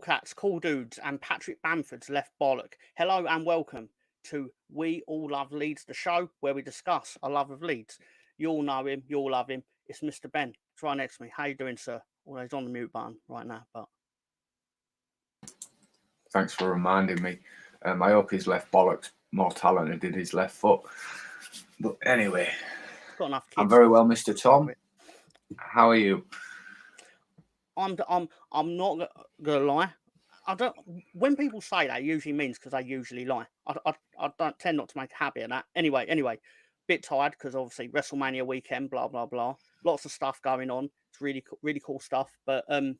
Hellcats, Cool Dudes, and Patrick Bamford's Left Bollock. Hello and welcome to We All Love Leeds, the show where we discuss our love of Leeds. You all know him, you all love him. It's Mr. Ben. It's right next to me. How you doing, sir? Well, he's on the mute button right now, but thanks for reminding me. I hope his left bollock's more talented than his left foot. But anyway, got enough kids. I'm very well, Mr. Tom. How are you? I'm not gonna lie. I don't. When people say that, it usually means because they usually lie. I don't tend not to make a habit of that. Anyway, bit tired because obviously WrestleMania weekend, blah blah blah. Lots of stuff going on. It's really cool stuff. But well,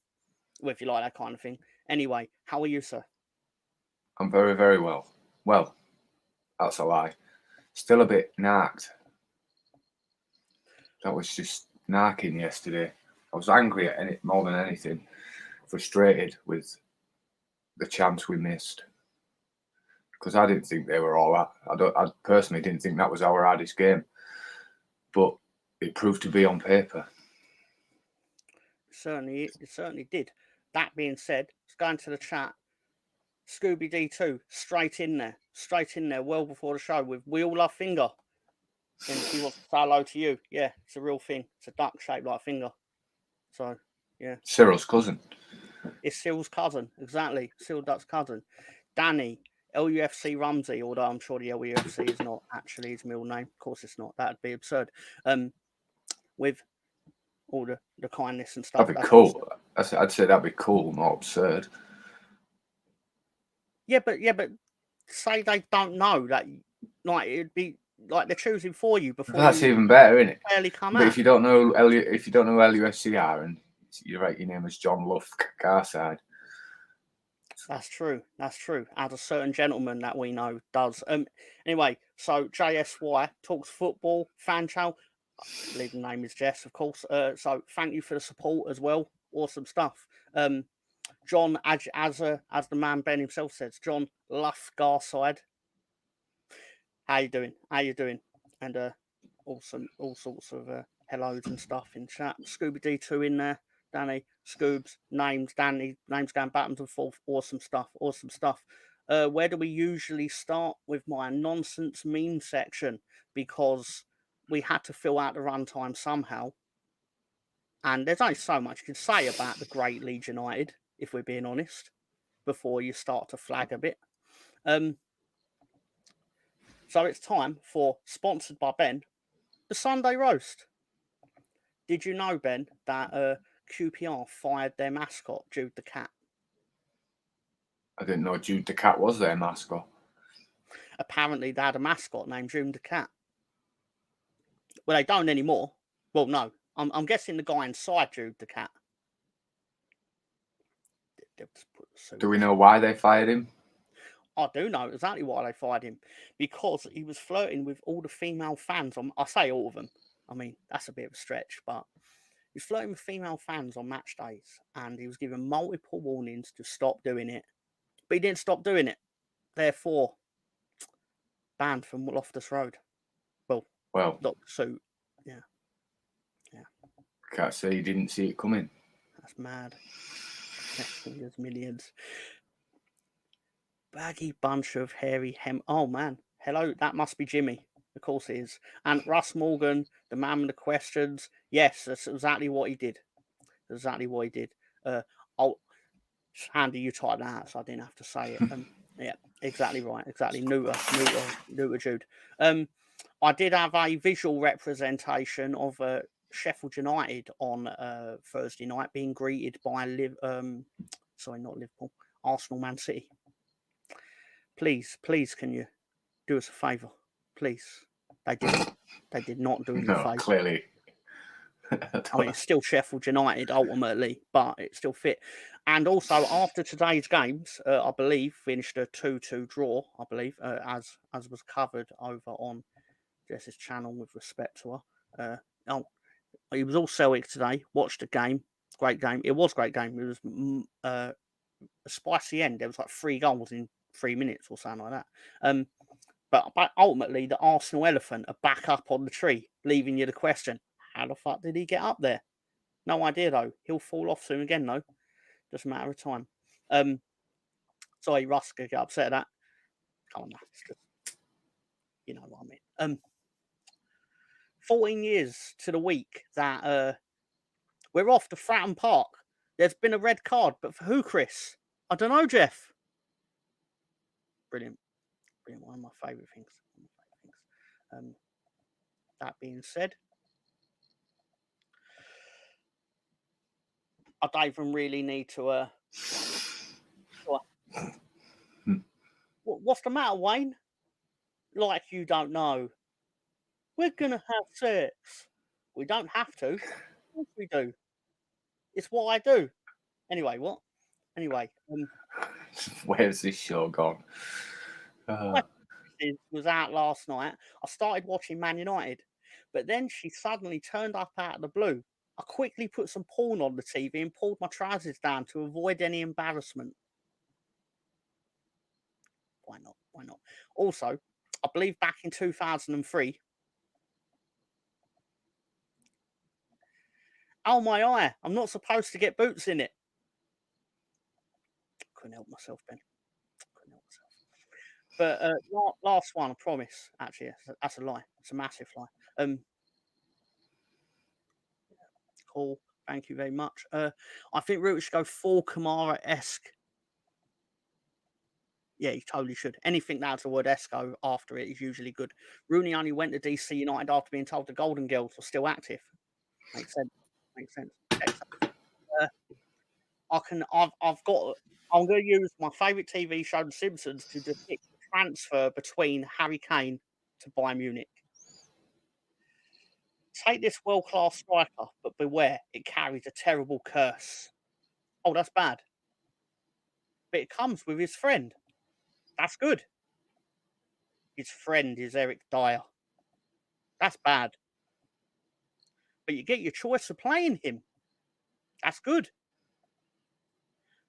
if you like that kind of thing. Anyway, how are you, sir? I'm very, very well. Well, that's a lie. Still a bit narked. That was just narking yesterday. I was angry at it more than anything. Frustrated with the chance we missed. Because I didn't think they were all that. I personally didn't think that was our hardest game. But it proved to be on paper. It certainly did. That being said, let's go into the chat. Scooby D2, straight in there, well before the show with We All Love Finger. And he wants to say hello to you. Yeah, it's a real thing. It's a duck shaped like a finger. So, yeah. Cyril's cousin. It's Cyril's cousin, exactly. Cyril Duck's cousin. Danny, LUFC Rumsey, although I'm sure the LUFC is not actually his middle name. Of course it's not. That'd be absurd. With all the kindness and stuff. That'd be cool. I'd say that'd be cool, not absurd. Yeah, but say they don't know that, like, it'd be like they're choosing for you before. That's even better, isn't it? Barely come but out. if you don't know LUFC are, and you write your name as John Luff Carside. That's true. As a certain gentleman that we know does. Anyway, so JSY talks football fan channel. I believe the name is Jess, of course. So thank you for the support as well. Awesome stuff. John, as the man Ben himself says, John Luff Garside. How you doing? And all sorts of hellos and stuff in chat. Scooby D2 in there. Danny, Scoobs, names going backwards and forth. Awesome stuff. Where do we usually start with my nonsense meme section? Because we had to fill out the runtime somehow. And there's only so much you can say about the great Leeds United, if we're being honest, before you start to flag a bit. So it's time for, sponsored by Ben, the Sunday Roast. Did you know, Ben, that QPR fired their mascot, Jude the Cat? I didn't know Jude the Cat was their mascot. Apparently they had a mascot named Jude the Cat. Well, they don't anymore. Well, no. I'm guessing the guy inside Jude the Cat. Do we know why they fired him? I do know exactly why they fired him. Because he was flirting with all the female fans. I say all of them. I mean, that's a bit of a stretch, but he was flirting with female fans on match days. And he was given multiple warnings to stop doing it. But he didn't stop doing it. Therefore, banned from Loftus Road. Well, not suit. Yeah. Can't say you didn't see it coming. That's mad. There's millions. Baggy bunch of hairy hem. Oh man, hello. That must be Jimmy. Of course it is. And Russ Morgan, the man with the questions. Yes, that's exactly what he did. I'll handy you type that out, so I didn't have to say it. Yeah, exactly right. Exactly. Neuter Jude. I did have a visual representation of Sheffield United on Thursday night being greeted by Arsenal Man City. Please, can you do us a favour? Please. They did not do you a favour. Clearly. I mean, it's still Sheffield United ultimately, but it's still fit. And also, after today's games, I believe, finished a 2-2 draw, I believe, as was covered over on Jess's channel with respect to her. He was all Celtic today, watched the game. Great game. It was a great game. It was a spicy end. There was like 3 goals in 3 minutes or something like that. But ultimately, the Arsenal elephant are back up on the tree, leaving you the question, how the fuck did he get up there? No idea, though. He'll fall off soon again, though. Just a matter of time. Sorry, Russ could get upset at that. Come on, it's just, you know what I mean. 14 years to the week that we're off to Fratton Park. There's been a red card, but for who, Chris? I don't know, Jeff. Brilliant. One of my favourite things. That being said, I don't even really need to. What's the matter, Wayne? Like you don't know. We're gonna have sex. We don't have to. Of course we do. It's what I do. Anyway, what? Anyway, where's this show gone? Was out last night. I started watching Man United, but then she suddenly turned up out of the blue. I quickly put some porn on the TV and pulled my trousers down to avoid any embarrassment. Why not? Why not? Also, I believe back in 2003. Oh, my eye. I'm not supposed to get boots in it. Couldn't help myself, Ben. Couldn't help myself. But last one, I promise. Actually, that's a lie. It's a massive lie. Cool. Thank you very much. I think Root should go full Kamara-esque. Yeah, you totally should. Anything that has the word Esco after it is usually good. Rooney only went to DC United after being told the Golden Girls were still active. Makes sense. Makes sense. I'm going to use my favourite TV show, The Simpsons, to depict the transfer between Harry Kane to Bayern Munich. Take this world-class striker, but beware, it carries a terrible curse. Oh, that's bad. But it comes with his friend. That's good. His friend is Eric Dyer. That's bad. But you get your choice of playing him. That's good.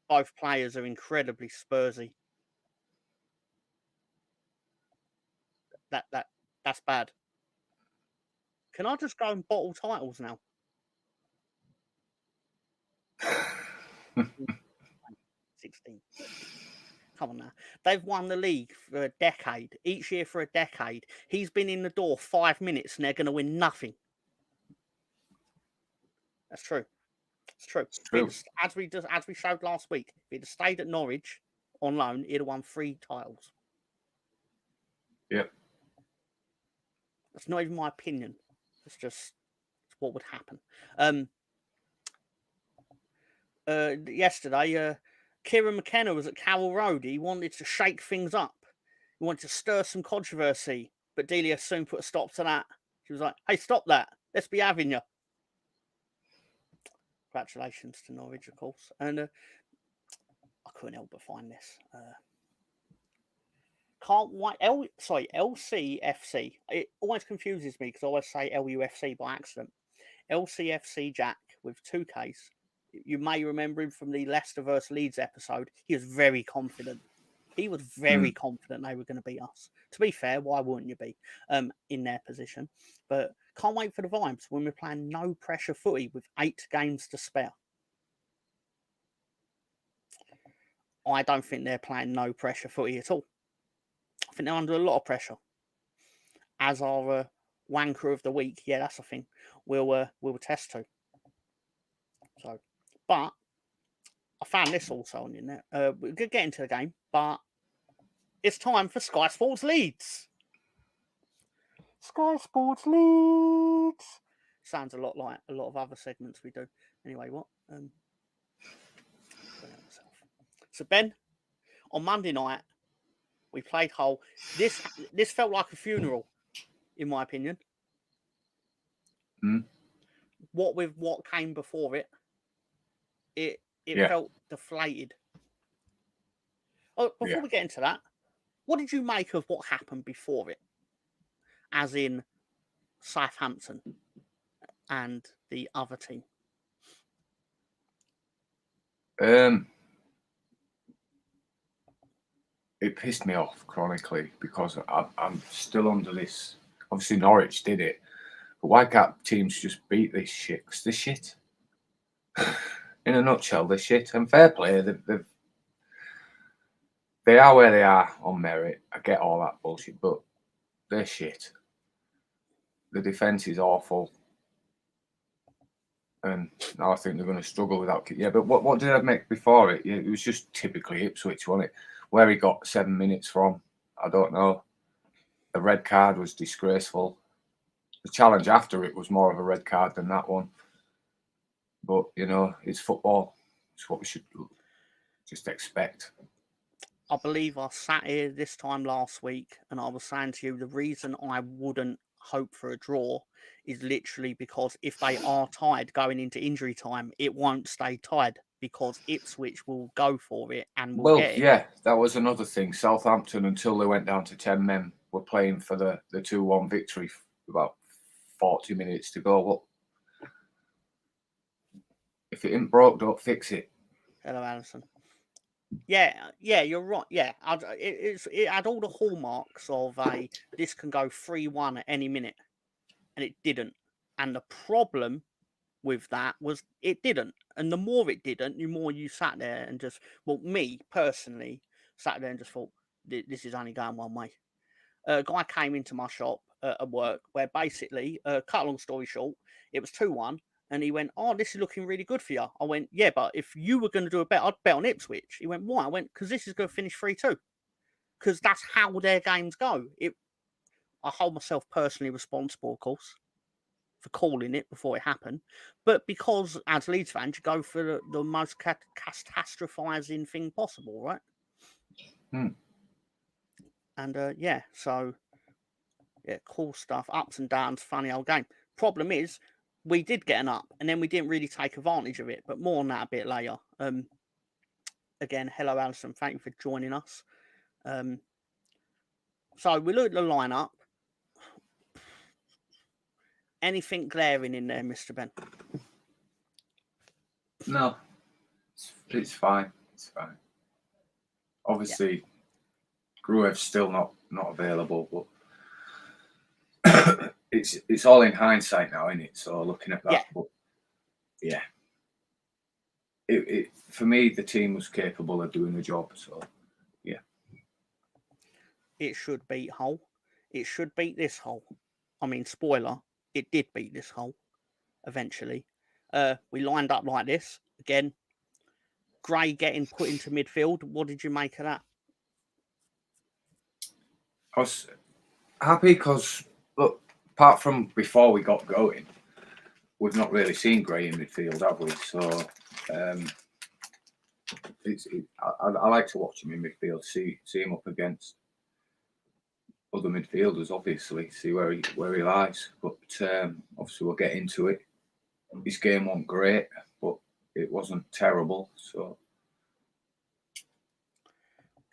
Both players are incredibly Spursy. That's bad. Can I just go and bottle titles now? 16. Come on now. They've won the league for a decade. Each year for a decade. He's been in the door 5 minutes and they're going to win nothing. That's true. It's true. As we showed last week, if he'd have stayed at Norwich on loan, he'd have won 3 titles. Yep. That's not even my opinion. It's just what would happen. Yesterday, Kieran McKenna was at Carroll Road. He wanted to shake things up. He wanted to stir some controversy, but Delia soon put a stop to that. She was like, "Hey, stop that. Let's be having you." Congratulations to Norwich, of course. And I couldn't help but find this. Can't wait. LCFC. It always confuses me because I always say LUFC by accident. LCFC Jack with 2 Ks. You may remember him from the Leicester vs Leeds episode. He was very confident. He was very confident they were going to beat us. To be fair, why wouldn't you be in their position? But can't wait for the vibes when we're playing no pressure footy with 8 games to spare. I don't think they're playing no pressure footy at all. I think they're under a lot of pressure. As our wanker of the week, yeah, that's a thing. We'll test to. So, but I found this also on the net. We're going to get into the game, but it's time for Sky Sports Leeds. Sky Sports Leeds. Sounds a lot like a lot of other segments we do. Anyway, what? So, Ben, on Monday night, we played Hull. This felt like a funeral, in my opinion. What with what came before it, it felt deflated. Oh, before we get into that, what did you make of what happened before it? As in Southampton and the other team. It pissed me off chronically because I'm still under this. Obviously, Norwich did it, but why can't teams just beat this shit? Because they're shit. In a nutshell, they're shit. And fair play, they've they are where they are on merit. I get all that bullshit, but they're shit. The defence is awful. And now I think they're going to struggle without. Yeah, but what did I make before it? It was just typically Ipswich, wasn't it? Where he got 7 minutes from, I don't know. The red card was disgraceful. The challenge after it was more of a red card than that one. But, it's football. It's what we should just expect. I believe I sat here this time last week and I was saying to you the reason I wouldn't hope for a draw is literally because if they are tied going into injury time, it won't stay tied because Ipswich will go for it and will get it. Yeah, that was another thing. Southampton, until they went down to 10 men, were playing for the 2-1 victory about 40 minutes to go. Well, if it ain't broke, don't fix it. Hello, Alison. Yeah, you're right. Yeah, it had all the hallmarks of this can go 3-1 at any minute, and it didn't. And the problem with that was it didn't. And the more it didn't, the more you sat there and just, well, me personally sat there and just thought, this is only going one way. A guy came into my shop at work where basically, cut a long story short, it was 2-1. And he went, oh, this is looking really good for you. I went, yeah, but if you were going to do a bet, I'd bet on Ipswich. He went, why? I went, because this is going to finish 3-2. Because that's how their games go. I hold myself personally responsible, of course, for calling it before it happened. But because, as Leeds fans, you go for the most catastrophising thing possible, right? And, so, cool stuff. Ups and downs, funny old game. Problem is, we did get an up, and then we didn't really take advantage of it. But more on that a bit later. Again, hello, Alison. Thank you for joining us. So we look at the lineup. Anything glaring in there, Mr. Ben? No, it's fine. It's fine. Obviously, Gruev's still not available, but it's all in hindsight now, isn't it? So looking at that, but it for me, the team was capable of doing the job. So it should beat Hull. It should beat this Hull. I mean, spoiler, it did beat this Hull eventually. We lined up like this again. Gray getting put into midfield. What did you make of that? I was happy because, look, apart from before we got going, we've not really seen Gray in midfield, have we? So I like to watch him in midfield, see him up against other midfielders, obviously, see where he lies. But obviously we'll get into it. His game wasn't great, but it wasn't terrible. So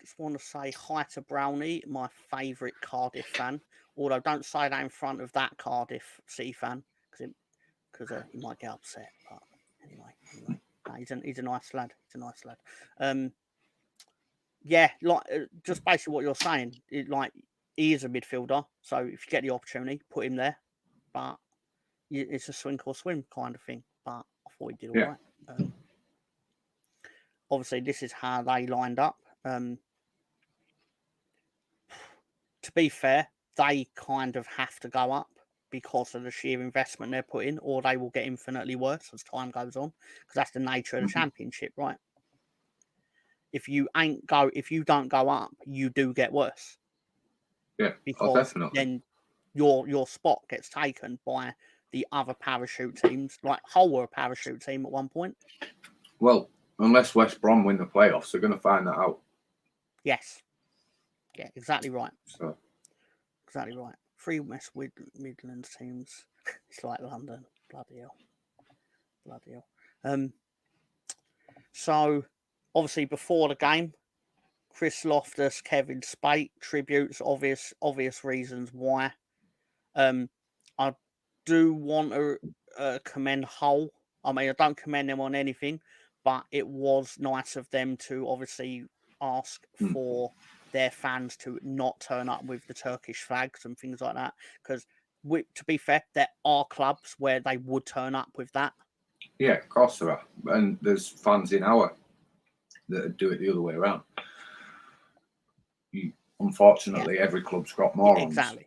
just want to say hi to Brownie, my favourite Cardiff fan. Although don't say that in front of that Cardiff City fan because he might get upset. But anyway, no, he's a nice lad. He's a nice lad. Just basically what you're saying. He is a midfielder, so if you get the opportunity, put him there. But it's a swing or swim kind of thing. But I thought he did all right. Obviously, this is how they lined up. To be fair, they kind of have to go up because of the sheer investment they're putting, or they will get infinitely worse as time goes on. Because that's the nature of the Championship, right? If you don't go up, you do get worse. Yeah, because definitely. then your spot gets taken by the other parachute teams. Like Hull were a parachute team at one point. Well, unless West Brom win the playoffs, they're going to find that out. Yes. Yeah, exactly right. So. Exactly right. 3 West Midlands teams. It's like London. Bloody hell. So, obviously, before the game, Chris Loftus, Kevin Spate, tributes, obvious reasons why. I do want to commend Hull. I mean, I don't commend them on anything, but it was nice of them to obviously ask for their fans to not turn up with the Turkish flags and things like that. Because, to be fair, there are clubs where they would turn up with that. Yeah, of course there are. And there's fans in our that do it the other way around. unfortunately, every club's got morons. Exactly.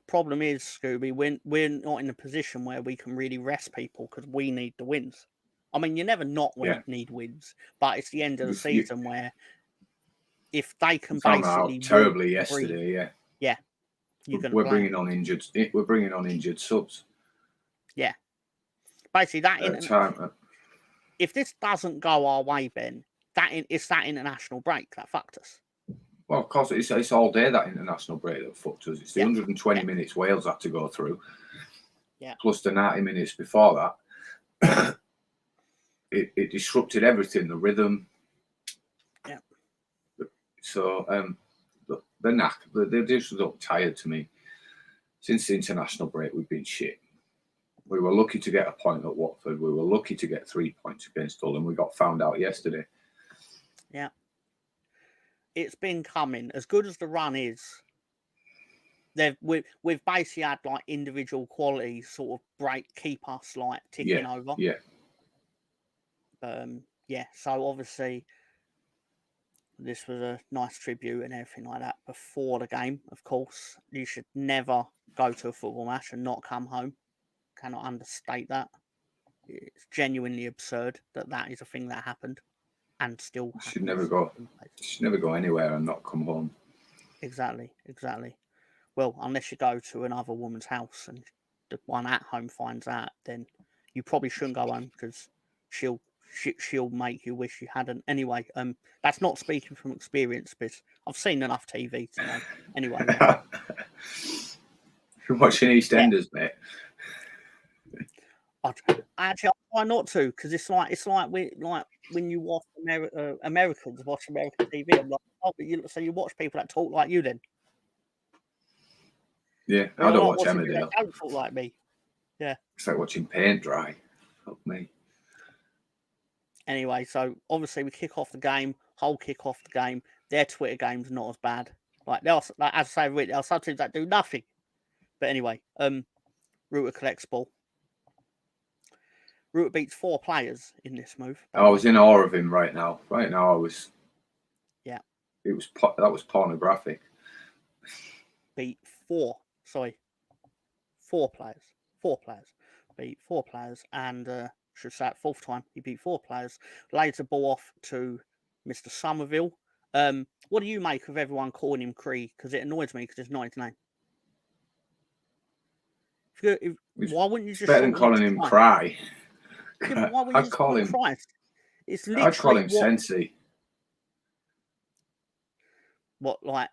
Problem is, Scooby, we're not in a position where we can really rest people because we need the wins. I mean, you never not need wins, but it's the end of the season where if they can basically terribly yesterday, we're bringing on injured. We're bringing on injured subs. Yeah, basically that. If this doesn't go our way, Ben, it's that international break that fucked us. Well, of course, it's all day that international break that fucked us. It's the 120 minutes Wales had to go through, plus the 90 minutes before that. It disrupted everything, the rhythm. Yeah. So they're knackered. They just look tired to me. Since the international break, we've been shit. We were lucky to get a point at Watford. We were lucky to get 3 points against Hull, and we got found out yesterday. Yeah. It's been coming. As good as the run is, we've basically had like individual qualities sort of keep us like ticking over. Yeah. So obviously this was a nice tribute and everything like that before the game, of course. You should never go to a football match and not come home. Cannot understate that. It's genuinely absurd that is a thing that happened and still happens. Should never go anywhere and not come home. Exactly. Well, unless you go to another woman's house and the one at home finds out, then you probably shouldn't go home because she'll make you wish you hadn't. Anyway, that's not speaking from experience, but I've seen enough TV to know. Anyway, you're watching EastEnders, mate. Actually, I try not to because it's like when you watch Americans watch American TV. I'm like, so you watch people that talk like you then? Yeah, I don't watch Emmerdale. Don't talk like me. Yeah, it's like watching paint dry. Fuck me. Anyway, so obviously we kick off the game. Hull kick off the game. Their Twitter game's not as bad. As I say, there are some teams that do nothing. But anyway, Ruta collects ball. Ruta beats 4 players in this move. I was in awe of him right now. Right now, I was. Yeah. That was pornographic. Beat 4 players. 4 players. Beat 4 players, and should say it 4th time he beat 4 players. Laid the ball off to Mr. Somerville. What do you make of everyone calling him Cree? Because it annoys me because it's not his name. Why wouldn't you just better than calling him Cry? Yeah, why would you call him Christ? It's literally I'd call him Sensei. What, like,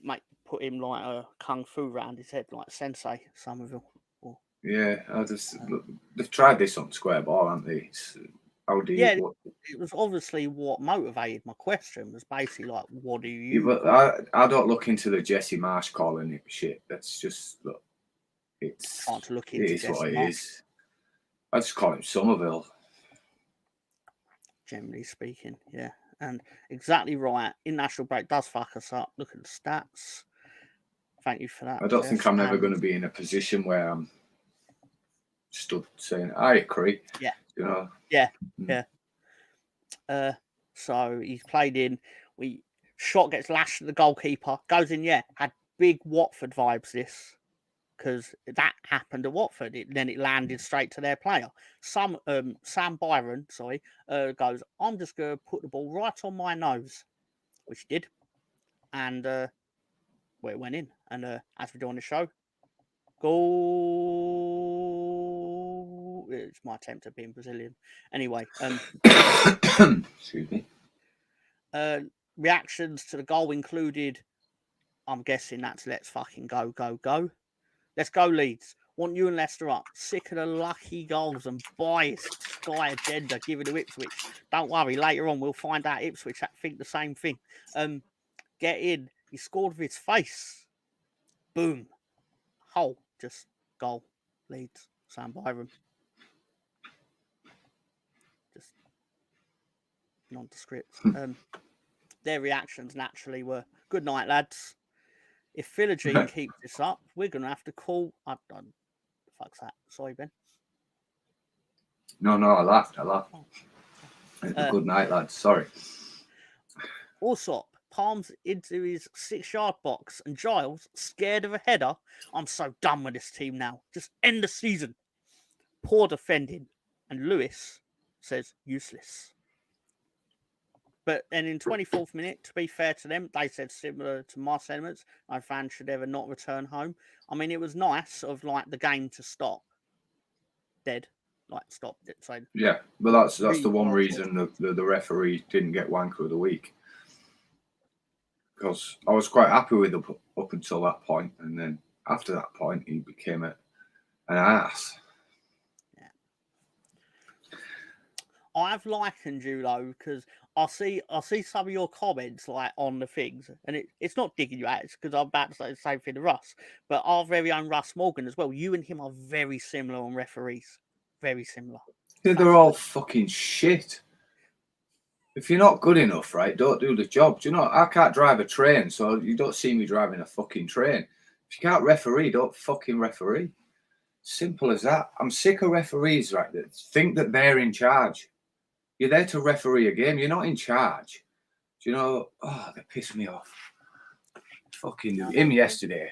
mate, put him like a kung fu round his head, like Sensei Somerville. Yeah, they've tried this on Square Ball, haven't they? It was obviously what motivated my question. Was basically like, what do you? Yeah, but I don't look into the Jesse Marsh calling it shit. That's just it's. Trying to look into Jesse what Marsh. It is. I just call him Somerville. Generally speaking, yeah, and exactly right. International break does fuck us up. Look at the stats. Thank you for that. I don't think I'm ever going to be in a position where I'm stood saying, "I agree." Yeah. You know. Yeah. So he's played in. Shot gets lashed at the goalkeeper. Goes in. Yeah, had big Watford vibes. This. Because that happened at Watford. Then it landed straight to their player. Sam Byron, goes, I'm just going to put the ball right on my nose, which he did. And it went in. And as we do on the show, goal. It's my attempt at being Brazilian. Anyway. Excuse me. Reactions to the goal included, I'm guessing that's let's fucking go, go, go. Let's go, Leeds. Want you and Leicester up. Sick of the lucky goals and biased Sky agenda given to Ipswich. Don't worry, later on we'll find out Ipswich think the same thing. Get in. He scored with his face. Boom. Hull. Just goal. Leeds. Sam Byron. Just nondescript. Their reactions naturally were, good night, lads. If Philogene keeps this up, we're going to have to call... Fuck's that. Sorry, Ben. No, I laughed. Oh. Good night, lads. Sorry. Alsop palms into his 6-yard box, and Giles, scared of a header, I'm so done with this team now. Just end the season. Poor defending. And Lewis says useless. But then in 24th minute, to be fair to them, they said similar to my sentiments. No fan should ever not return home. I mean, it was nice of like the game to stop. Dead. Like stopped it. So Yeah, but that's really the one well reason the referee didn't get wanker of the week. Because I was quite happy with him up until that point, and then after that point, he became an ass. Yeah. I've likened you though, because I see some of your comments like on the things, and it's not digging you out, it's because I'm about to say the same thing to Russ. But our very own Russ Morgan as well. You and him are very similar on referees. Very similar. Yeah, they're all fucking shit. If you're not good enough, right, don't do the job. Do you know, I can't drive a train, so you don't see me driving a fucking train. If you can't referee, don't fucking referee. Simple as that. I'm sick of referees, right, that think that they're in charge. You're there to referee a game. You're not in charge. Do you know, they piss me off. Fucking him yesterday,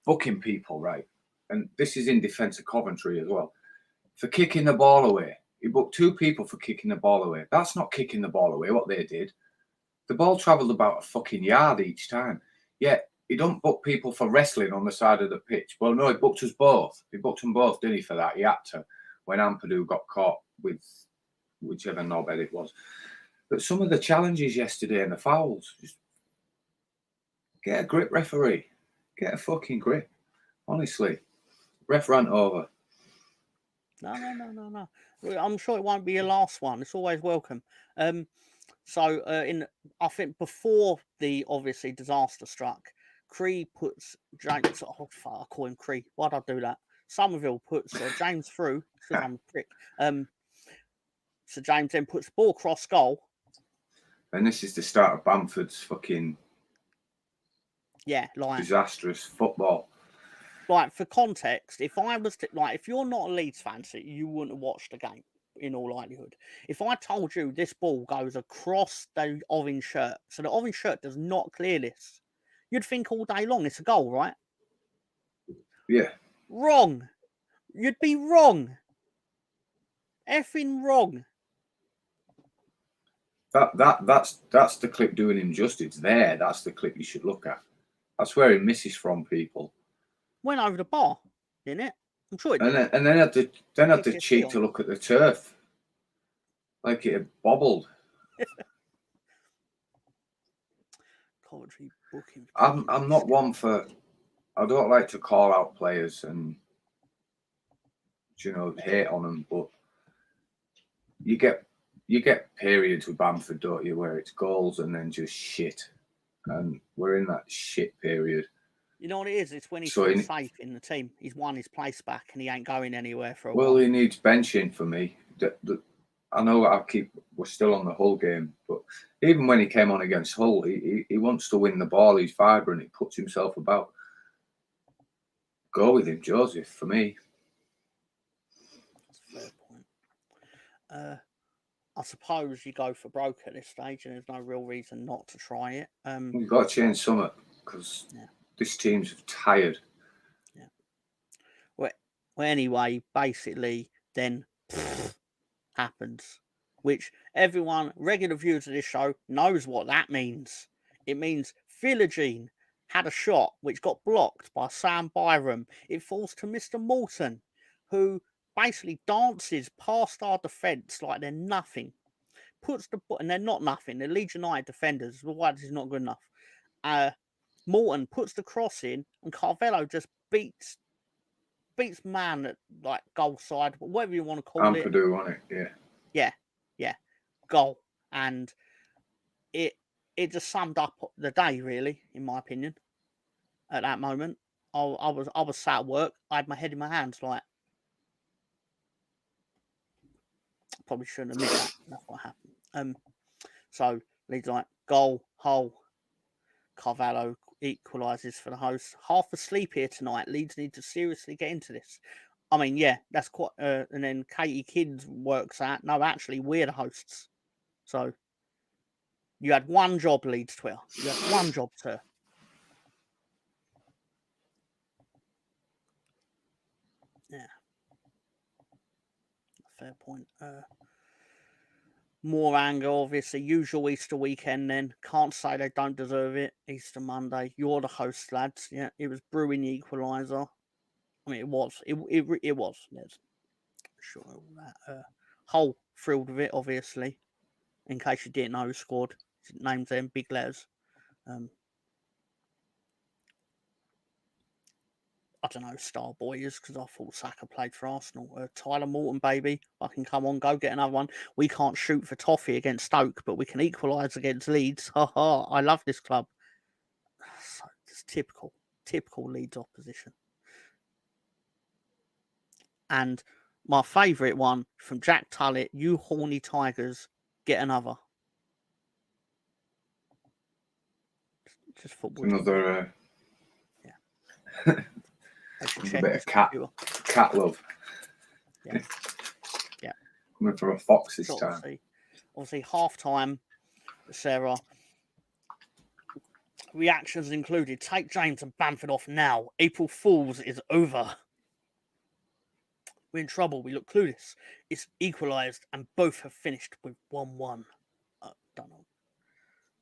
booking people, right? And this is in defence of Coventry as well. For kicking the ball away. He booked 2 people for kicking the ball away. That's not kicking the ball away, what they did. The ball travelled about a fucking yard each time. Yet, he don't book people for wrestling on the side of the pitch. Well, no, he booked us both. He booked them both, didn't he, for that? He had to, when Ampadu got caught with whichever knobhead it was. But some of the challenges yesterday and the fouls, just get a grip, referee. Get a fucking grip. Honestly. Ref rant over. No. I'm sure it won't be your last one. It's always welcome. So I think before the obviously disaster struck, Cree puts James. Oh fuck! I call him Cree. Why'd I do that? Somerville puts James through because I'm a prick. So James then puts the ball across goal. And this is the start of Bamford's fucking disastrous football. Like, for context, if I was to, like, if you're not a Leeds fan, so you wouldn't have watched the game in all likelihood. If I told you this ball goes across the orange shirt, so the orange shirt does not clear this, you'd think all day long it's a goal, right? Yeah. Wrong. You'd be wrong. Effing wrong. That's the clip doing him justice. There, that's the clip you should look at. That's where he misses from people. Went over the bar, didn't it? I'm sure it did. And then had the cheek to look at the turf, like it had bobbled. Coventry booking. I'm not one for. I don't like to call out players and hate on them, but you get periods with Bamford, don't you, where it's goals and then just shit, and we're in that shit period. You know what it is? It's when he's so safe in the team. He's won his place back and he ain't going anywhere for a while. Well, he needs benching for me. I know we're still on the Hull game, but even when he came on against Hull, he wants to win the ball. He's vibrant. He puts himself about. Go with him, Joseph, for me. That's a fair point. I suppose you go for broke at this stage and there's no real reason not to try it. We've got to change something because this team's tired. Yeah. Well, anyway, basically, then happens, which everyone, regular viewers of this show, knows what that means. It means Philogene had a shot which got blocked by Sam Byram. It falls to Mr. Morton, who basically dances past our defence like they're nothing. And they're not nothing. They're Leeds United defenders. Why this is not good enough. Morton puts the cross in, and Carvello just beats man at like goal side, whatever you want to call it. Ampadu on it, yeah, goal, and it just summed up the day, really, in my opinion. At that moment, I was sat at work. I had my head in my hands, like probably shouldn't admit that. That's what happened. So Leeds like goal, Hull. Carvalho equalises for the host. Half asleep here tonight. Leeds need to seriously get into this. I mean, yeah, that's quite. And then Katie Kidd works out. No, actually, we're the hosts. So you had one job, Leeds Twitter. You had one job, sir. Yeah, fair point. More anger, obviously. Usual Easter weekend. Then can't say they don't deserve it. Easter Monday. You're the host, lads. Yeah, it was brewing the equaliser. I mean, it was. It was. There's sure all that. Hull thrilled with it, obviously. In case you didn't know who scored, names them big letters. I don't know, Star Boy is because I thought Saka played for Arsenal. Tyler Morton, baby, I can come on, go get another one. We can't shoot for toffee against Stoke, but we can equalise against Leeds. Ha ha! I love this club. So it's typical Leeds opposition. And my favourite one from Jack Tullett: "You horny tigers, get another." Just football. Another. Yeah. A bit of cat love. Yeah. Yeah. Coming from a fox this time. Obviously, half time, Sarah. Reactions included: "Take James and Bamford off now. April Fools is over. We're in trouble. We look clueless. It's equalised and both have finished with 1-1. Don't know.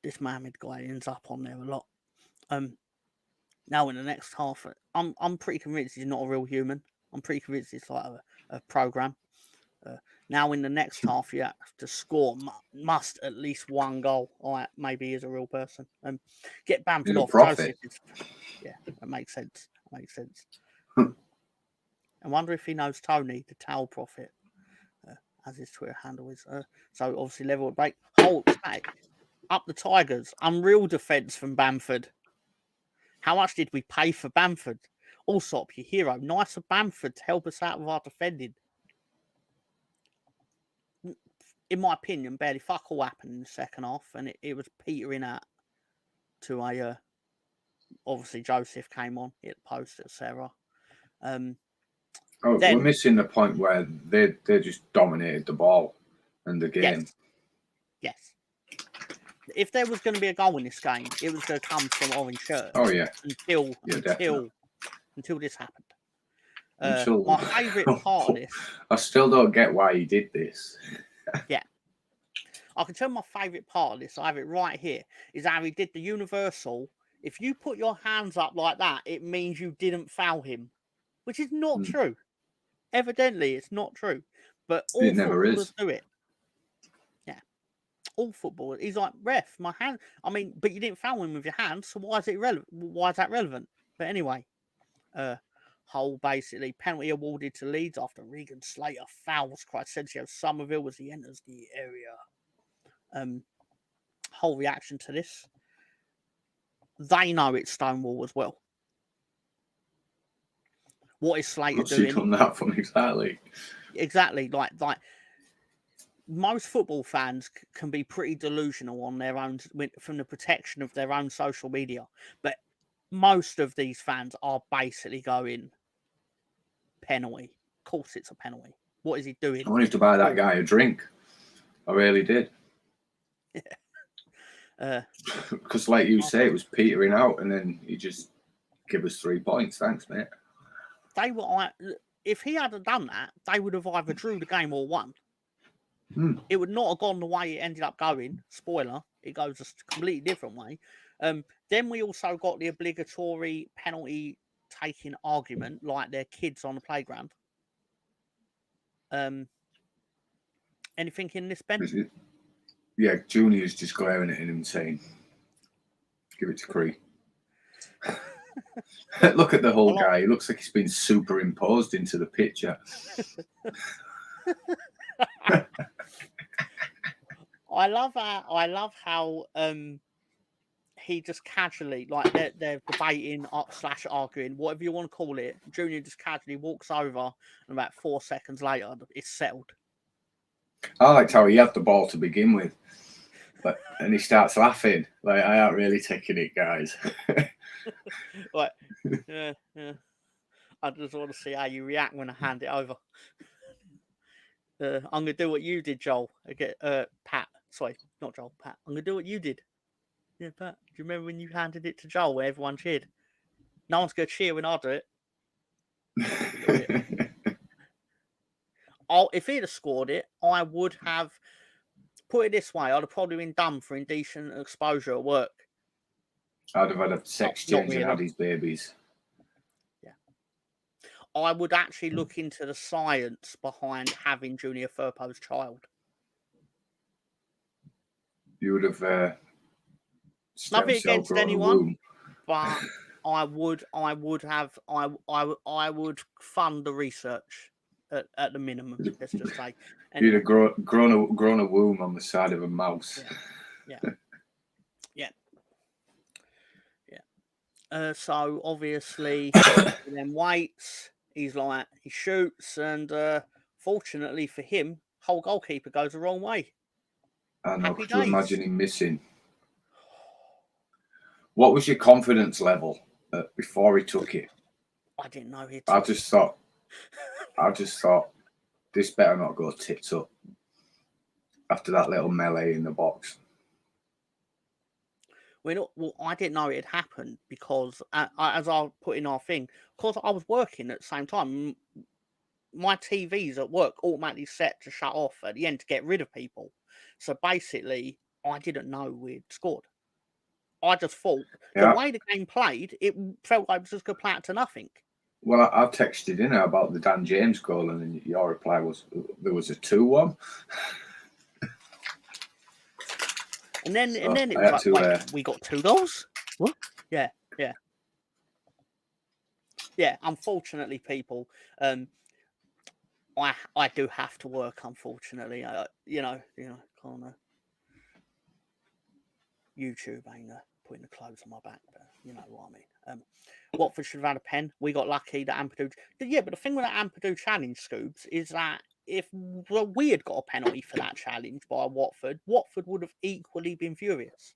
This Mohammed guy ends up on there a lot. Now in the next half, I'm pretty convinced he's not a real human. I'm pretty convinced it's like a program. Now in the next half, you have to score must at least one goal. All right, maybe he's a real person. Get Bamford off. Joseph yeah, that makes sense. I wonder if he knows Tony, the towel prophet, as his Twitter handle is. So obviously level at break. Hold back. Up the Tigers. Unreal defence from Bamford. How much did we pay for Bamford? Allsop, your hero. Nice of Bamford to help us out with our defending. In my opinion, barely fuck all happened in the second half, and it was petering out to a. Obviously, Joseph came on, hit the post at Sarah. We're missing the point where they just dominated the ball and the game. Yes. If there was going to be a goal in this game, it was going to come from orange shirt. Oh yeah. Until this happened. My favourite part of this. I still don't get why he did this. Yeah. I can tell my favourite part of this, I have it right here, is how he did the universal. If you put your hands up like that, it means you didn't foul him, which is not true. Evidently, it's not true. But all footballers do it. Yeah. All footballers. He's like, ref, my hand. I mean, but you didn't foul him with your hands, so why is it relevant? Why is that relevant? But anyway, Hull basically penalty awarded to Leeds after Regan Slater fouls Crescencio Somerville as he enters the area. Whole reaction to this. They know it's Stonewall as well. What is Slater doing? What's he done that from exactly? Exactly. Like most football fans can be pretty delusional on their own from the protection of their own social media. But most of these fans are basically going penalty. Of course it's a penalty. What is he doing? I wanted to buy that guy a drink. I really did. Yeah. Because like you say, it was petering out and then he just give us 3 points. Thanks, mate. If he hadn't done that, they would have either drew the game or won. It would not have gone the way it ended up going. Spoiler, it goes a completely different way. Then we also got the obligatory penalty taking argument, like they're kids on the playground. Anything in this, Ben? Yeah, Junior's just glaring at him saying, give it to Cree. Look at the whole guy. He looks like he's been superimposed into the picture. I love how he just casually, like they're debating / arguing, whatever you want to call it. Junior just casually walks over, and about 4 seconds later, it's settled. I liked how he had the ball to begin with, and he starts laughing. Like, I aren't really taking it, guys. Like, yeah. I just want to see how you react when I hand it over. I'm gonna do what you did, Joel. I get Pat. Sorry, not Joel. Pat. I'm gonna do what you did. Yeah, Pat. Do you remember when you handed it to Joel, where everyone cheered? No one's gonna cheer when I do it. If he'd have scored it, I would have put it this way. I'd have probably been done for indecent exposure at work. I'd have had a sex change and had his babies. Yeah. I would actually look into the science behind having Junior Firpo's child. You would have nothing against anyone, but I would fund the research at the minimum. Let's just say. You'd have grown a womb on the side of a mouse. Yeah. So obviously, he then waits. He shoots, and fortunately for him, whole goalkeeper goes the wrong way. I know. Could you imagine him missing? What was your confidence level before he took it? I didn't know he. I just thought, this better not go tits up after that little melee in the box. Well, I didn't know it had happened because, as I put in our thing, of course, I was working at the same time. My TV's at work automatically set to shut off at the end to get rid of people. So basically, I didn't know we'd scored. I just thought the way the game played, it felt like it was just going to play out to nothing. Well, I texted in about the Dan James goal, and then your reply was there was a 2-1. And then it was like, wait, we got 2 goals? What? Yeah. Unfortunately, people, I do have to work. Unfortunately, can't. YouTube ain't putting the clothes on my back, but you know what I mean. Watford should have had a pen. We got lucky that Ampadu. Yeah, but the thing with that Ampadu challenge, Scoobs, is that if we had got a penalty for that challenge by Watford, Watford would have equally been furious.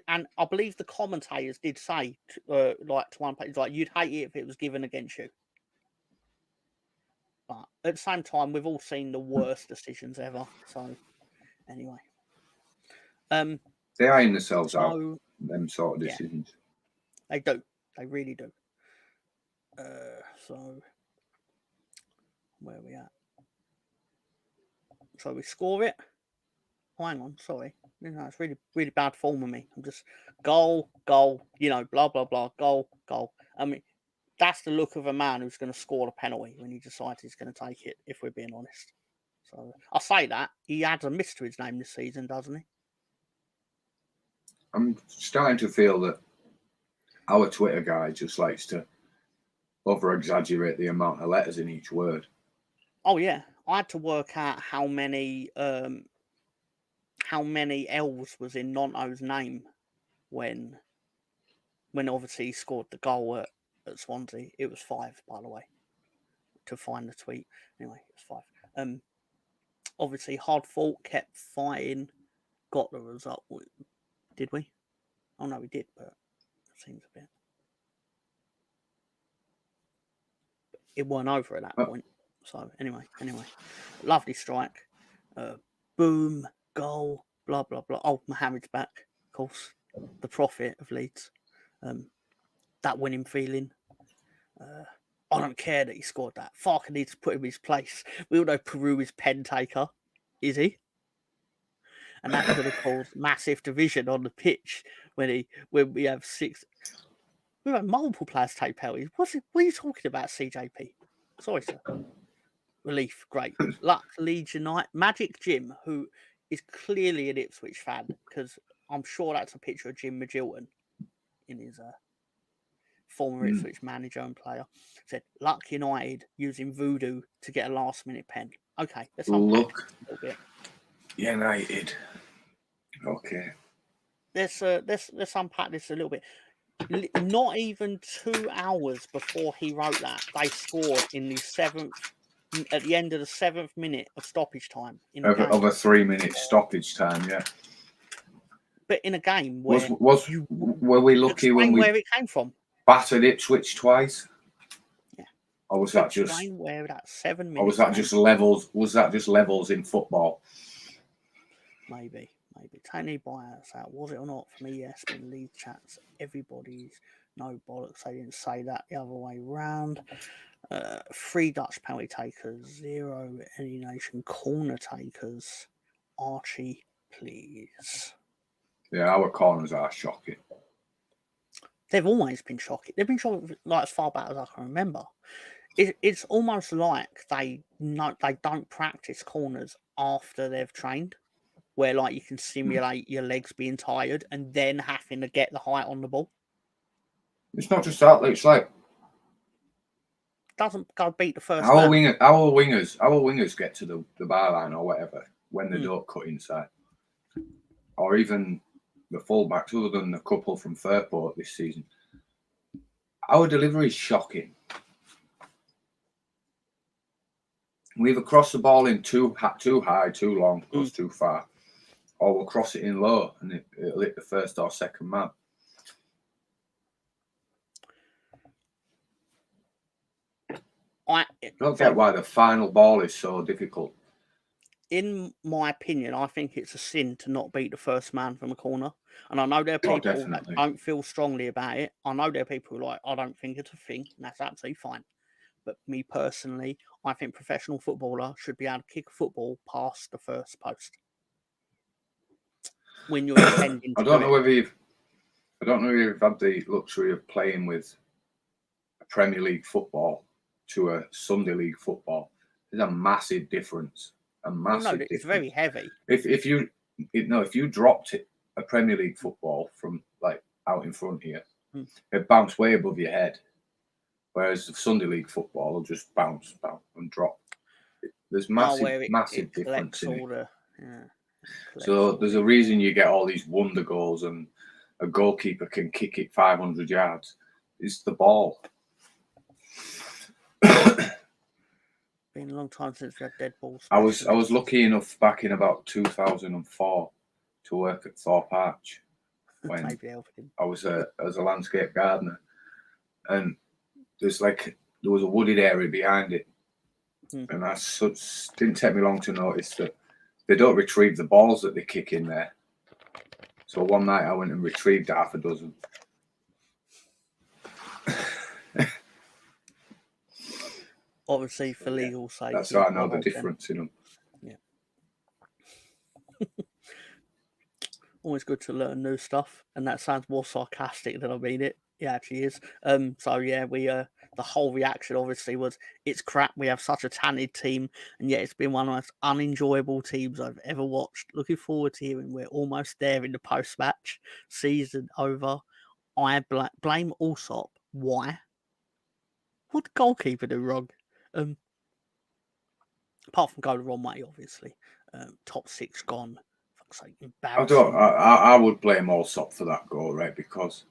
And I believe the commentators did say, to one page, you'd hate it if it was given against you. But at the same time, we've all seen the worst decisions ever. So, anyway. They iron themselves out, them sort of decisions. Yeah, they do. They really do. So, where are we at? So we score it. Oh, hang on, sorry. It's really, really bad form of me. I'm just goal, blah, blah, blah, goal. I mean, that's the look of a man who's going to score a penalty when he decides he's going to take it, if we're being honest. So I say that. He adds a miss to his name this season, doesn't he? I'm starting to feel that our Twitter guy just likes to over-exaggerate the amount of letters in each word. Oh, yeah. I had to work out how many L's was in Nonto's name when obviously he scored the goal at Swansea. It was 5, by the way, to find the tweet. Anyway, it was 5. Obviously, hard fought, kept fighting, got the result. Did we? Oh, no, we did, but it seems a bit. It weren't over at that point. So, anyway. Lovely strike. Boom, goal, blah, blah, blah. Oh, Mohamed's back, of course. The prophet of Leeds. That winning feeling. I don't care that he scored that. Farker needs to put him in his place. We all know Peru is pen taker. Is he? And that could have caused massive division on the pitch when we have 6. We've had multiple players take penalties. What are you talking about, CJP? Sorry, sir. Relief, great. Luck, Leeds United. Magic Jim, who is clearly an Ipswich fan, because I'm sure that's a picture of Jim Magilton in his former Ipswich manager and player, said, Luck United using voodoo to get a last-minute pen. Okay, let's unpack this a little bit. United. Okay. Let's unpack this a little bit. Not even 2 hours before he wrote that, they scored at the end of the 7th minute of stoppage time. Of a 3-minute stoppage time, yeah. But in a game where were we lucky when we where it came from? Battered Ipswich twice? Or was that just? Where that 7 minutes? Or was that just levels? Was that just levels in football? Maybe. Take any buyouts out. Was it or not? For me, yes. Been Leeds chats. Everybody's no bollocks. They didn't say that the other way round. 3 Dutch penalty takers, 0 any nation corner takers. Archie, please. Yeah, our corners are shocking. They've always been shocking. They've been shocking like as far back as I can remember. It's almost like they don't practice corners after they've trained, where like you can simulate your legs being tired and then having to get the height on the ball. It's not just that. It's like doesn't go beat the first our man. Our wingers get to the byline or whatever when they don't cut inside, or even the fullbacks, other than a couple from Fairport this season. Our delivery is shocking. We either cross the ball in too high, too long, goes too far, or we'll cross it in low and it'll hit the first or second man. I don't get why the final ball is so difficult. In my opinion, I think it's a sin to not beat the first man from a corner. And I know there are people that don't feel strongly about it. I know there are people who are like, I don't think it's a thing, and that's absolutely fine. But me personally, I think professional footballer should be able to kick a football past the first post. When you're intending to I don't know if you've had the luxury of playing with a Premier League football to a Sunday League football. There's a massive difference. It's very heavy. If you dropped a Premier League football from like out in front here, it bounced way above your head. Whereas the Sunday League football will just bounce and drop. There's massive difference in it. So there's a reason you get all these wonder goals and a goalkeeper can kick it 500 yards. It's the ball. Been a long time since we had dead balls. I was lucky enough back in about 2004 to work at Thorpe Arch when I was as a landscape gardener, and there was a wooded area behind it, and didn't take me long to notice that they don't retrieve the balls that they kick in there. So one night I went and retrieved half a dozen. Obviously, for legal sake. That's how I know the difference in them. Yeah. Always good to learn new stuff, and that sounds more sarcastic than I mean it. It actually is. So yeah, we the whole reaction obviously was it's crap. We have such a talented team, and yet it's been one of the most unenjoyable teams I've ever watched. Looking forward to hearing we're almost there in the post-match season over. I blame Allsop. Why? What did the goalkeeper do wrong? Apart from go the wrong way, obviously. Top 6 gone. Fuck's sake, embarrassing. I would blame Allsop for that goal, right? Because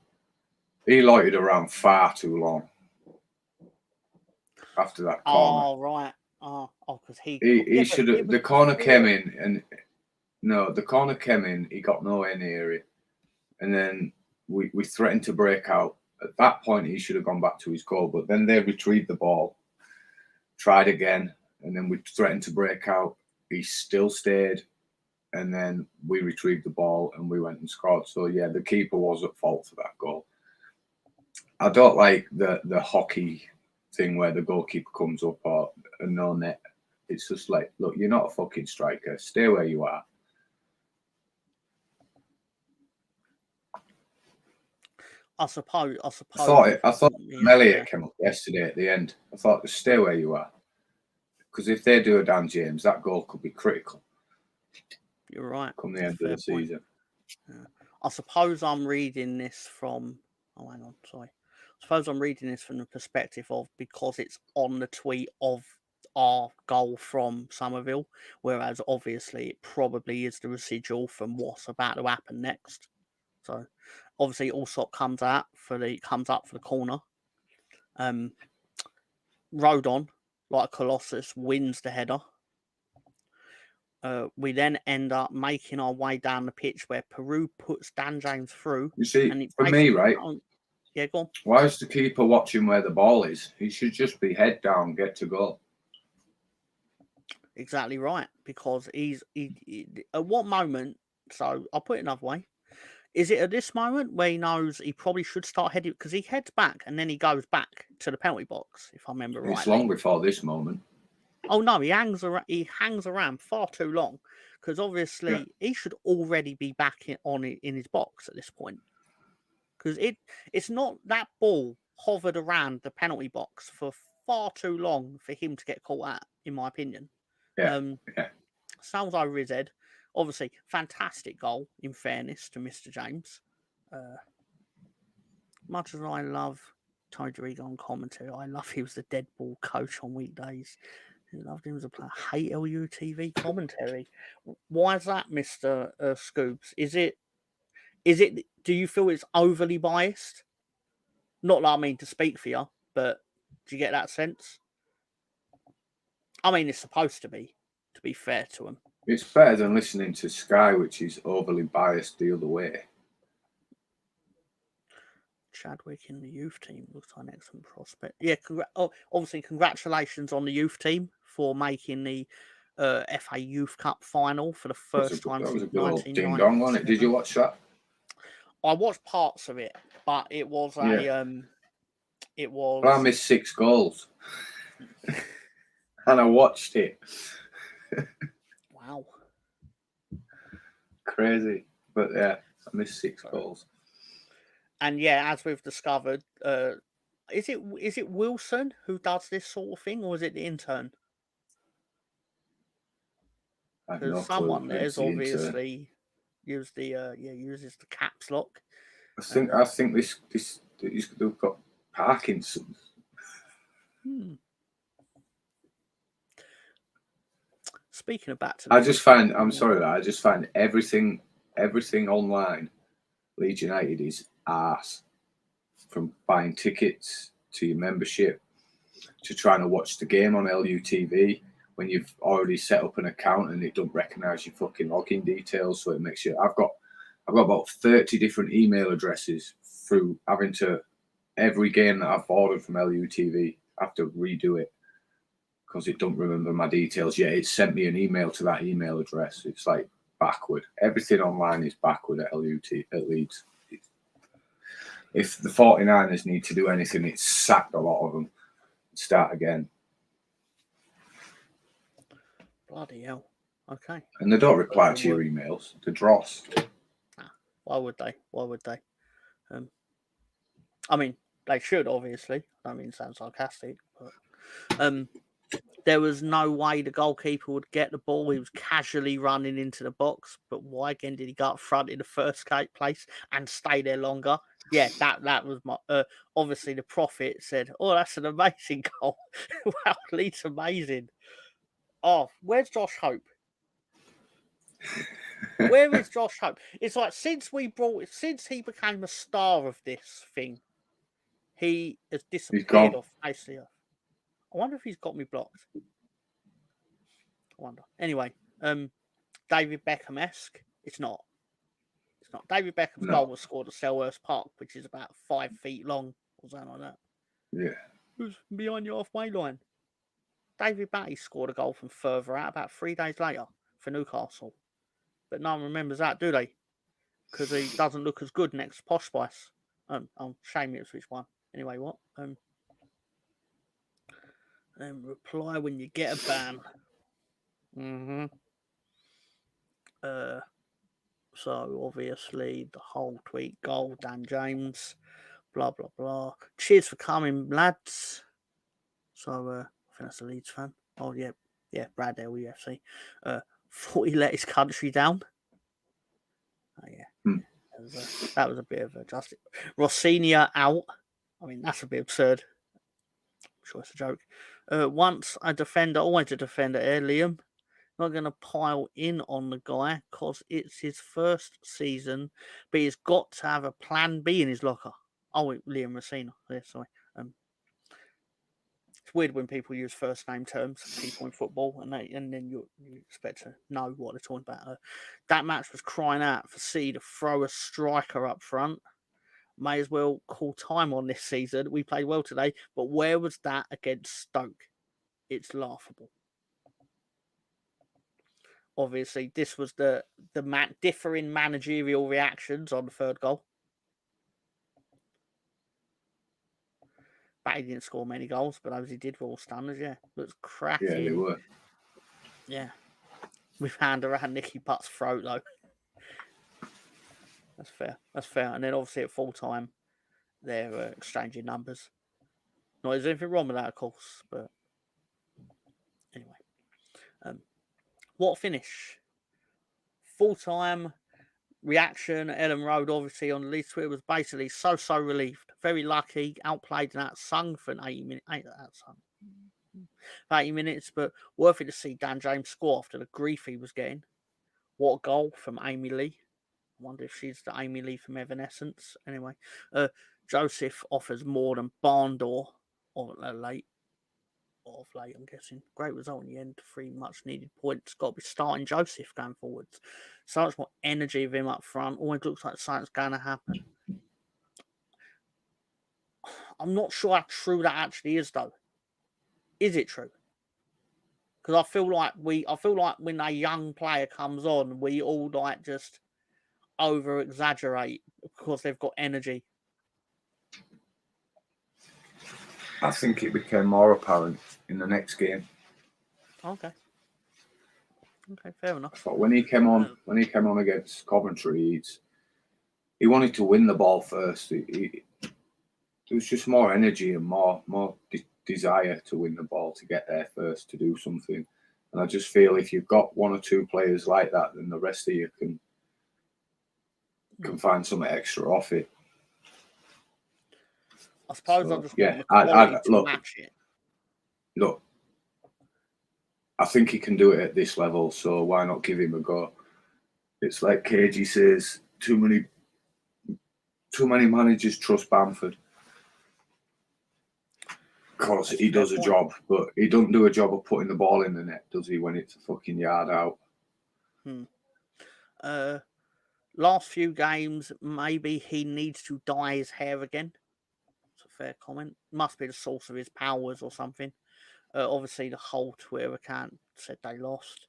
he loitered around far too long after that corner. Oh, right. Because he should have. The corner came in, and the corner came in. He got nowhere near it, and then we threatened to break out. At that point, he should have gone back to his goal, but then they retrieved the ball, tried again, and then we threatened to break out. He still stayed, and then we retrieved the ball and we went and scored. So yeah, the keeper was at fault for that goal. I don't like the hockey thing where the goalkeeper comes up or a no net. It's just like, look, you're not a fucking striker. Stay where you are. I suppose. I thought Elliot came up yesterday at the end. I thought, stay where you are. Because if they do a Dan James, that goal could be critical. You're right. Come the end of the season. Yeah. I suppose I'm reading this from... Oh, hang on. Sorry. I suppose I'm reading this from the perspective of because it's on the tweet of our goal from Somerville, whereas obviously it probably is the residual from what's about to happen next. So obviously Allsop comes up for the corner. Rodon, like Colossus, wins the header. We then end up making our way down the pitch where Peru puts Dan James through. You see, for me, right? Yeah, go on. Why is the keeper watching where the ball is? He should just be head down, get to goal. Exactly right. Because he at what moment? So I'll put it another way. Is it at this moment where he knows he probably should start heading, because he heads back and then he goes back to the penalty box, if I remember rightly? It's long before this moment. Oh no, he hangs around far too long, because obviously he should already be back in his box at this point. Because it's not, that ball hovered around the penalty box for far too long for him to get caught out, in my opinion. Yeah. Sounds over his head. Obviously, fantastic goal, in fairness to Mr. James. Much as I love Tony Dorigo on commentary, I love he was the dead ball coach on weekdays. I loved him as a player. I hate LUTV commentary. Why is that, Mr. Scoobs? Is it? Do you feel it's overly biased? Not that I mean to speak for you, but do you get that sense? I mean, it's supposed to be fair to him. It's better than listening to Sky, which is overly biased the other way. Chadwick in the youth team looks like an excellent prospect. Yeah, obviously, congratulations on the youth team for making the FA Youth Cup final for the first time since 1997. Ding dong on it. Did you watch that? I watched parts of it, but it was it was. I missed 6 goals, and I watched it. Wow. Crazy, but yeah, I missed 6 goals. And yeah, as we've discovered, is it Wilson who does this sort of thing, or is it the intern? Because someone there's obviously uses the caps lock. I think this they've got Parkinson's. Speaking of back to, I just find everything online, Leeds United is arse. From buying tickets to your membership to trying to watch the game on LUTV when you've already set up an account and it don't recognise your fucking login details, so it makes you. I've got about 30 different email addresses through having to every game that I've ordered from LUTV. I have to redo it because it don't remember my details yet. It sent me an email to that email address. It's like backward. Everything online is backward at Leeds. If the 49ers need to do anything, it's sacked a lot of them. Start again. Bloody hell. Okay. And they don't reply to your emails. They're dross. Why would they? I mean, they should, obviously. I mean, it sounds sarcastic, but there was no way the goalkeeper would get the ball. He was casually running into the box, but why again did he go up front in the first place and stay there longer? Yeah, that was my. Obviously, the prophet said, "Oh, that's an amazing goal! Wow, Leeds amazing." Oh, where's Josh Hope? Where is Josh Hope? It's like since he became a star of this thing, he has disappeared off face of the earth. I wonder if he's got me blocked. I wonder. Anyway, David Beckham-esque. It's not. David Beckham's goal was scored at Selhurst Park, which is about 5 feet long or something like that. Yeah. Who's behind your halfway line? David Batty scored a goal from further out about 3 days later for Newcastle. But no one remembers that, do they? Because he doesn't look as good next to Posh Spice. Shame it's which one. Anyway, what? Reply when you get a ban. So obviously the whole tweet goal, Dan James, blah blah blah. Cheers for coming, lads. So I think that's a Leeds fan. Oh yeah, Brad LUFC. Thought he let his country down. Oh yeah. That was a bit of a justice. Rossinia out. I mean, that's a bit absurd. I'm sure it's a joke. Once a defender, always a defender. Liam. Not going to pile in on the guy because it's his first season, but he's got to have a plan B in his locker. Oh, Liam Rossina. Yeah, sorry. It's weird when people use first name terms, people in football, and then you expect to know what they're talking about. That match was crying out for C to throw a striker up front. may as well call time on this season. We played well today, but where was that against Stoke? It's laughable. Obviously, this was the differing managerial reactions on the third goal. But he didn't score many goals, but those he did were all stunners, yeah. Looks cracking. Yeah, they were. Yeah. With hand around Nicky Butt's throat, though. That's fair. That's fair. And then obviously at full time, they're exchanging numbers. Not there's anything wrong with that, of course, but anyway. What finish? Full time reaction. Ellen Road, obviously, on the Leeds Twitter was basically so relieved. Very lucky. Outplayed and outsung for an 80 minutes, but worth it to see Dan James score after the grief he was getting. What a goal from Amy Lee. I wonder if she's the Amy Lee from Evanescence. Anyway, Joseph offers more than barn door of late, I'm guessing. Great result in the end. 3 much needed points. Got to be starting Joseph going forwards. So much more energy of him up front. Always looks like something's going to happen. I'm not sure how true that actually is, though. Is it true? Because I feel like when a young player comes on, we all like just over exaggerate because they've got energy. I think it became more apparent in the next game. Okay, fair enough. But when he came on against Coventry, he wanted to win the ball first. There was just more energy and more desire to win the ball, to get there first, to do something. And I just feel if you've got 1 or 2 players like that, then the rest of you can find something extra off it. I suppose I just want the quality to match it. Look, I think he can do it at this level, so why not give him a go? It's like KG says, too many managers trust Bamford. Of course, he does a job, but he doesn't do a job of putting the ball in the net, does he, when it's a fucking yard out? Last few games, maybe he needs to dye his hair again. It's a fair comment. Must be the source of his powers or something. Obviously, the whole Twitter account said they lost.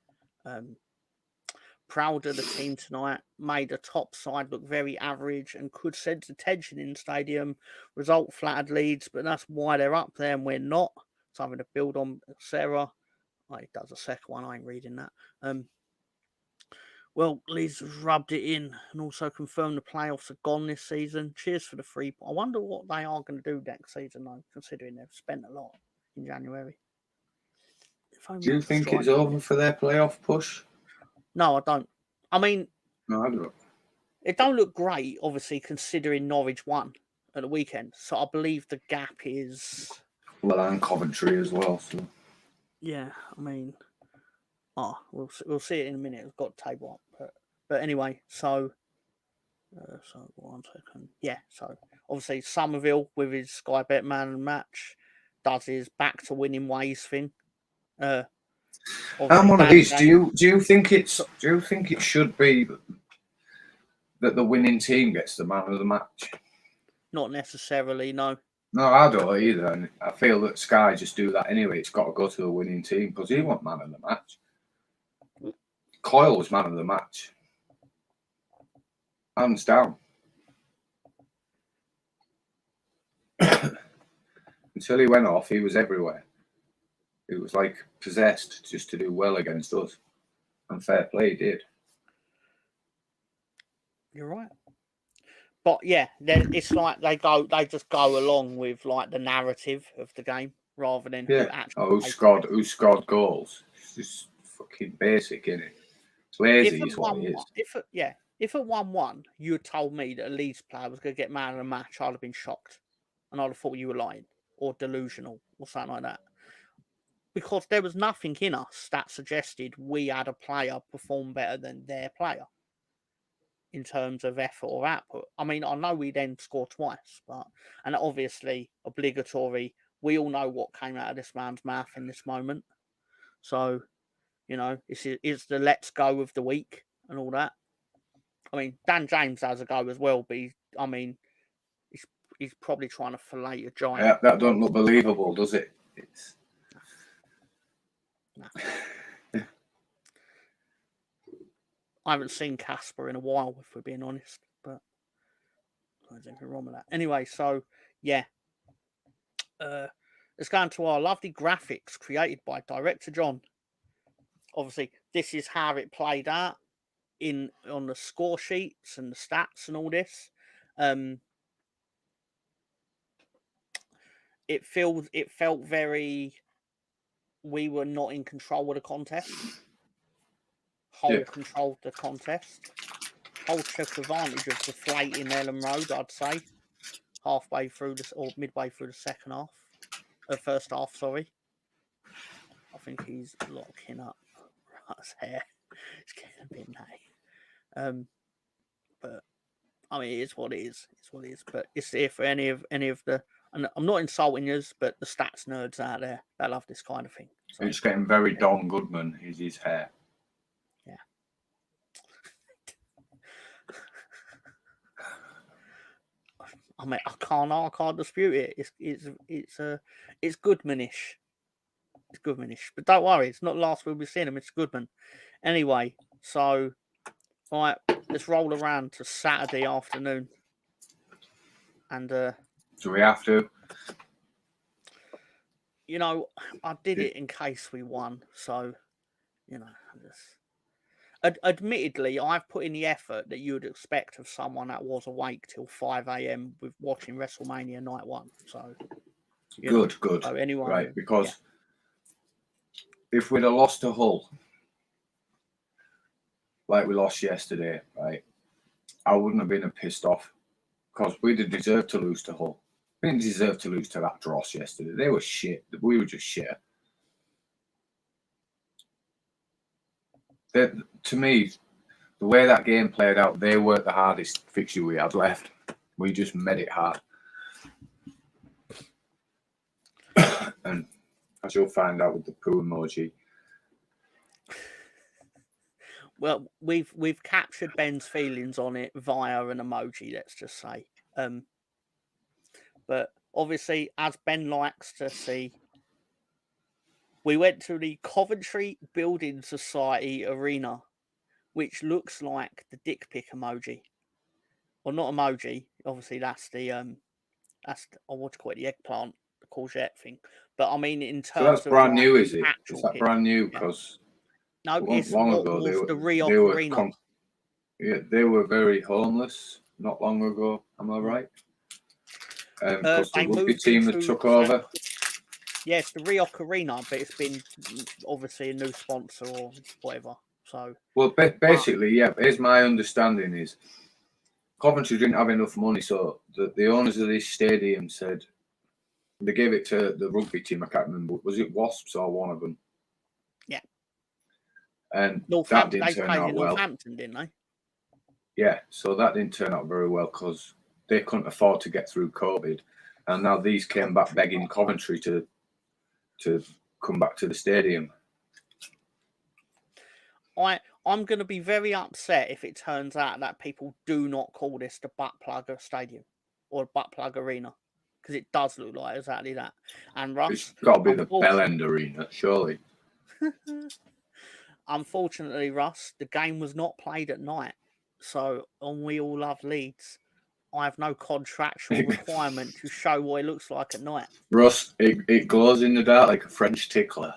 Proud of the team tonight. Made the top side look very average and could sense the tension in the stadium. Result flattered Leeds, but that's why they're up there and we're not. Something to build on, Sarah. He does a second one. I ain't reading that. Well, Leeds has rubbed it in and also confirmed the playoffs are gone this season. Cheers for the 3 points. I wonder what they are going to do next season, though, considering they've spent a lot in January. Do you think it's over for their playoff push? No, I don't. I mean, no, I don't. It don't look great, obviously, considering Norwich won at the weekend. So I believe the gap is... Well, and Coventry as well. So. Yeah, I mean... we'll see it in a minute. I've got the table up. But anyway, so 1 second. Yeah, so obviously Somerville with his Sky Bet man of the match does his back to winning ways thing. I'm one of these. Do you think it should be that the winning team gets the man of the match? Not necessarily, no. No, I don't either. And I feel that Sky just do that anyway. It's got to go to the winning team because he want man of the match. Coyle was man of the match. Hands down. Until he went off, he was everywhere. He was like possessed just to do well against us. And fair play, he did. You're right. But yeah, it's like they just go along with like the narrative of the game rather than who actually who scored goals. It's just fucking basic, isn't it? It's lazy is what it is. If at 1-1 you had told me that a Leeds player was going to get man of the match, I'd have been shocked. And I'd have thought you were lying or delusional or something like that. Because there was nothing in us that suggested we had a player perform better than their player in terms of effort or output. I mean, I know we then scored twice, and obviously obligatory. We all know what came out of this man's mouth in this moment. So, it's the let's go of the week and all that. I mean, Dan James has a go as well, but he's probably trying to fillet a giant. That don't look believable, does it? It's... No. I haven't seen Casper in a while, if we're being honest, but there's anything wrong with that. Anyway, so yeah. Let's go into our lovely graphics created by director John. Obviously, this is how it played out on the score sheets and the stats and all this. It felt very. We were not in control of the contest. Hull controlled the contest. Hull took advantage of deflating Ellen Road, I'd say, halfway through this or midway through the second half, first half. Sorry. I think he's locking up Russ's hair. It's getting a bit natty. But I mean, it is what it is. It's what it is. But it's there for any of the. And I'm not insulting you, but the stats nerds out there, they love this kind of thing. So, it's getting very Don Goodman. Is his hair? Yeah. I mean, I can't dispute it. It's Goodmanish. It's Goodmanish, but don't worry, it's not the last we'll be seeing him. It's Goodman. Anyway, so right, let's roll around to Saturday afternoon, and do we have to? You know, I did it in case we won, so you know, admittedly, I've put in the effort that you would expect of someone that was awake till 5 a.m. with watching WrestleMania Night 1. So good. So anyway, right, because if we'd have lost to Hull, like we lost yesterday, right, I wouldn't have been pissed off because we'd have deserved to lose to Hull. We didn't deserve to lose to that dross yesterday. They were shit. We were just shit. To me, the way that game played out, they weren't the hardest fixture we had left. We just made it hard. And as you'll find out with the poo emoji. Well, we've captured Ben's feelings on it via an emoji, let's just say. But obviously, as Ben likes to see, we went to the Coventry Building Society Arena, which looks like the dick pic emoji. Well, not emoji. Obviously, that's the I want to call it the eggplant, the courgette thing. But I mean, in terms so that's of brand like, new, is it? Is that pic, brand new? Because no, it's long ago they were the Rio Arena. They were very homeless not long ago. Am I right? Because the rugby team that took over. Yes, the Rio Arena, but it's been obviously a new sponsor or whatever. So well, basically, yeah. Here's my understanding: is Coventry didn't have enough money, so the owners of this stadium said they gave it to the rugby team. I can't remember. Was it Wasps or one of them? Yeah. And that didn't turn out well. Northampton, didn't they? Yeah, so that didn't turn out very well because they couldn't afford to get through COVID, and now these came back begging Coventry to come back to the stadium. I'm going to be very upset if it turns out that people do not call this the Butt Plug Stadium or Butt Plug Arena, because it does look like exactly that. And Russ, it's got to be the Bell End Arena, surely. Unfortunately, Russ, the game was not played at night, so on We All Love Leeds, I have no contractual requirement to show what it looks like at night. Russ, it glows in the dark like a French tickler.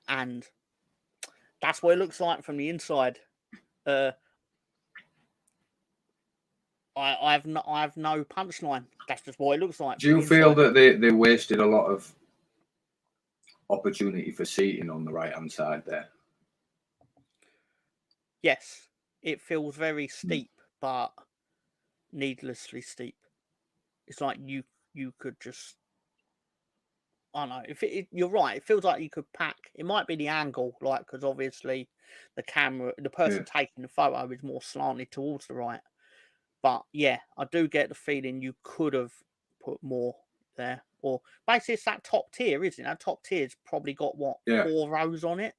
And that's what it looks like from the inside. I have no punchline. That's just what it looks like. Do you feel that they wasted a lot of opportunity for seating on the right-hand side there? Yes, it feels very steep, but needlessly steep. It's like you could just, I don't know. You're right. It feels like you could pack. It might be the angle, like, because obviously the person taking the photo is more slanted towards the right. But yeah, I do get the feeling you could have put more there. Or basically, it's that top tier, isn't it? That top tier's probably got 4 rows on it.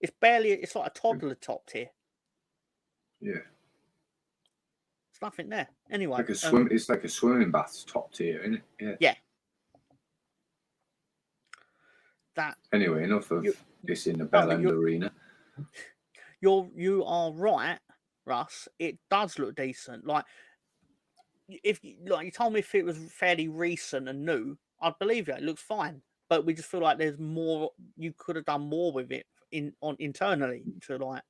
It's like a toddler top tier. Yeah. There's nothing there. Anyway, Like it's like a swimming bath, top tier, isn't it? Yeah. Anyway, enough of this in the Bell End Arena. You are right, Russ. It does look decent. Like if you told me if it was fairly recent and new, I'd believe you. It looks fine, but we just feel like there's more. You could have done more with it internally to like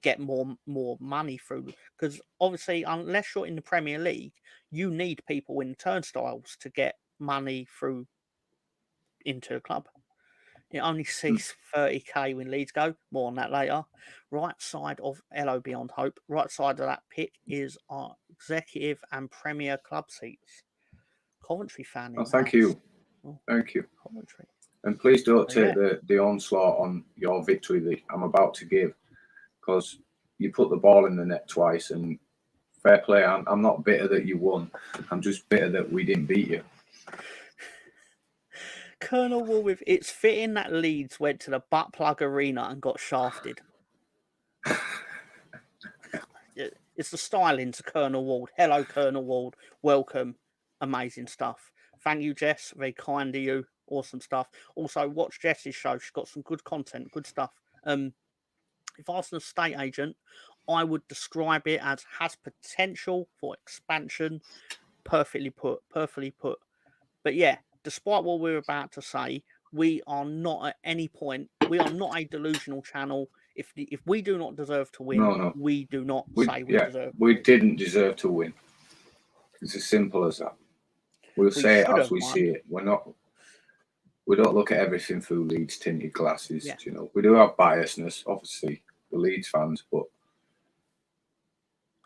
get more money through. Because obviously, unless you're in the Premier League, you need people in the turnstiles to get money through into a club. It only sees 30k when Leeds go. More on that later. Right side of Ello Beyond Hope. Right side of that pick is our executive and Premier club seats. Coventry fan. Oh, thank you. Thank you. Coventry. And please don't take the onslaught on your victory that I'm about to give, because you put the ball in the net twice, and fair play. I'm not bitter that you won. I'm just bitter that we didn't beat you. Colonel Woolwith, it's fitting that Leeds went to the butt plug arena and got shafted. It's the styling to Colonel Ward. Hello, Colonel Ward. Welcome. Amazing stuff. Thank you, Jess. Very kind of you. Awesome stuff. Also, watch Jess's show. She's got some good content, good stuff. If I was an estate agent, I would describe it as has potential for expansion. Perfectly put. Perfectly put. But yeah, despite what we're about to say, we are not at any point, we are not a delusional channel. If we do not deserve to win, No. we do not say we deserve. We didn't deserve to win. It's as simple as that. We'll say it as we see it. We don't look at everything through Leeds tinted glasses. Yeah. You know, we do have biasness, obviously, the Leeds fans, but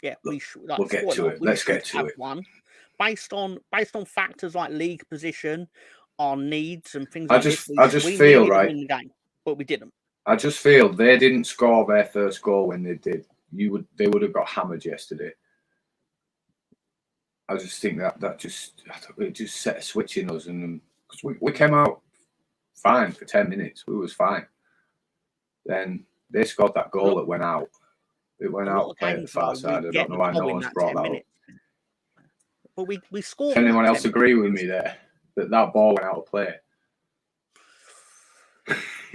yeah, we should. We'll get to it. Let's get to it. One based on factors like league position, our needs, and things like this. I just feel right. Win the game, but we didn't. I just feel they didn't score their first goal when they did. They would have got hammered yesterday. I just think it just set a switch in us, and because we came out fine for 10 minutes, we was fine. Then they scored that goal that went out. It went out play at the far side. I don't know why no one's brought that up. But we scored. Does anyone else agree with me there that ball went out of play?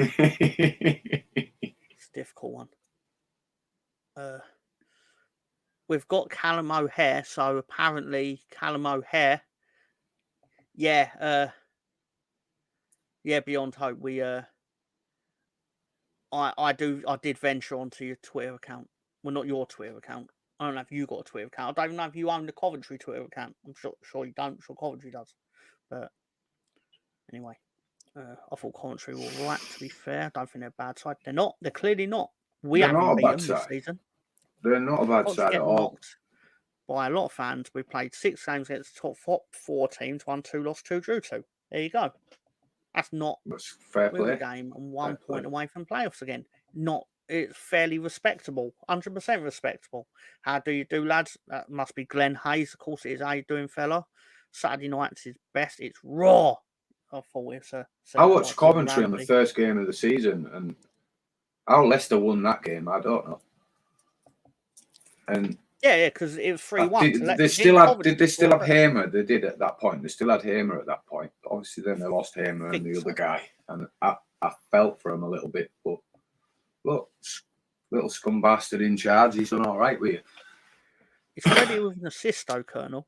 It's a difficult one. We've got Callum O'Hare, so apparently Callum O'Hare, beyond hope. We I did venture onto your Twitter account. Well, not your Twitter account. I don't know if you got a Twitter account. I don't even know if you own the Coventry Twitter account. I'm sure you don't. I'm sure Coventry does. But anyway, I thought Coventry were all right, to be fair. I don't think they're a bad side. They're not. They're clearly not. We haven't beat them this season. They're not a bad side at all. By a lot of fans, we played 6 games against the top 4 teams, won 2, lost 2, drew 2. There you go. That's fair play. Game and 1 point away from playoffs again. It's fairly respectable, 100% respectable. How do you do, lads? That must be Glenn Hayes. Of course it is. How you doing, fella? Saturday night's his best. It's raw. I thought it's I watched Coventry on the first game of the season, and how Leicester won that game, I don't know. And because it was 3-1. Did they still have Hamer? They did at that point. They still had Hamer at that point. Obviously, then they lost Hamer and the other guy, and I felt for him a little bit. But look, little scum bastard in charge. He's done all right with you. It's credited with an assist, though, Colonel.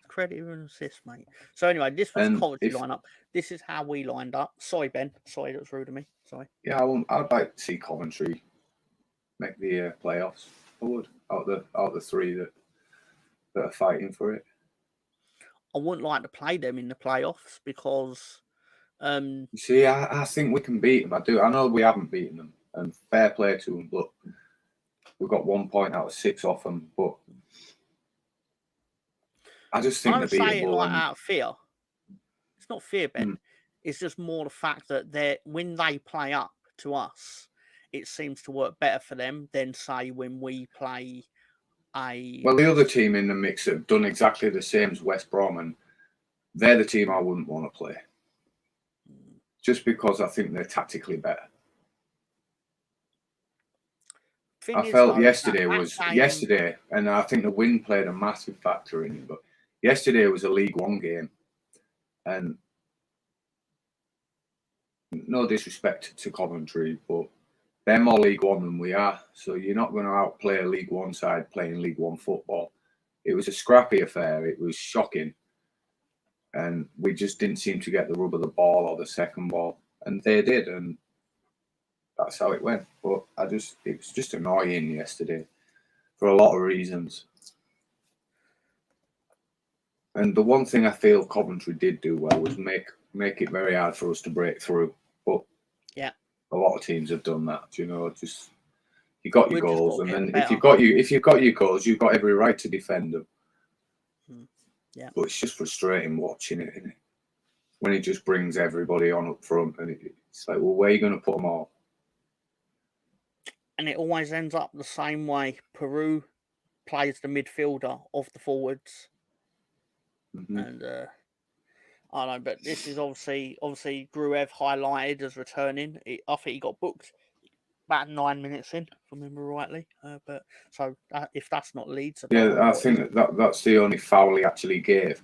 Credit with an assist, mate. So anyway, this was the Coventry lineup. This is how we lined up. Sorry, Ben. Sorry, that was rude of me. Sorry. Yeah, I'd like to see Coventry make the playoffs. I would. Out the 3 that are fighting for it. I wouldn't like to play them in the playoffs because. You see, I think we can beat them. I do. I know we haven't beaten them, and fair play to them. But we've got 1 point out of 6 off them. But I just think they're beatable. Out of fear. It's not fear, Ben. It's just more the fact that when they play up to us, it seems to work better for them than, say, when we play a... Well, the other team in the mix have done exactly the same as West Brom, and they're the team I wouldn't want to play. Just because I think they're tactically better. thing I is, felt though, yesterday, and I think the wind played a massive factor in it. But yesterday was a League One game, and no disrespect to Coventry, but they're more League One than we are. So you're not going to outplay a League One side playing League One football. It was a scrappy affair. It was shocking, and we just didn't seem to get the rub of the ball or the second ball, and they did, and that's how it went. But it was just annoying yesterday for a lot of reasons. And the one thing I feel Coventry did do well was make it very hard for us to break through. But yeah, a lot of teams have done that. Just you got your we've just got goals, to and get then better. if you've got your goals, you've got every right to defend them. Yeah, But it's just frustrating watching it, isn't it? When he just brings everybody on up front, and it's like, well, where are you going to put them all? and it always ends up the same way. Peru plays the midfielder of the forwards, and I don't know, but this is obviously Gruev highlighted as returning. I think he got booked about 9 minutes in, if I remember rightly. But so if that's not Leeds, I don't know. I think that's the only foul he actually gave.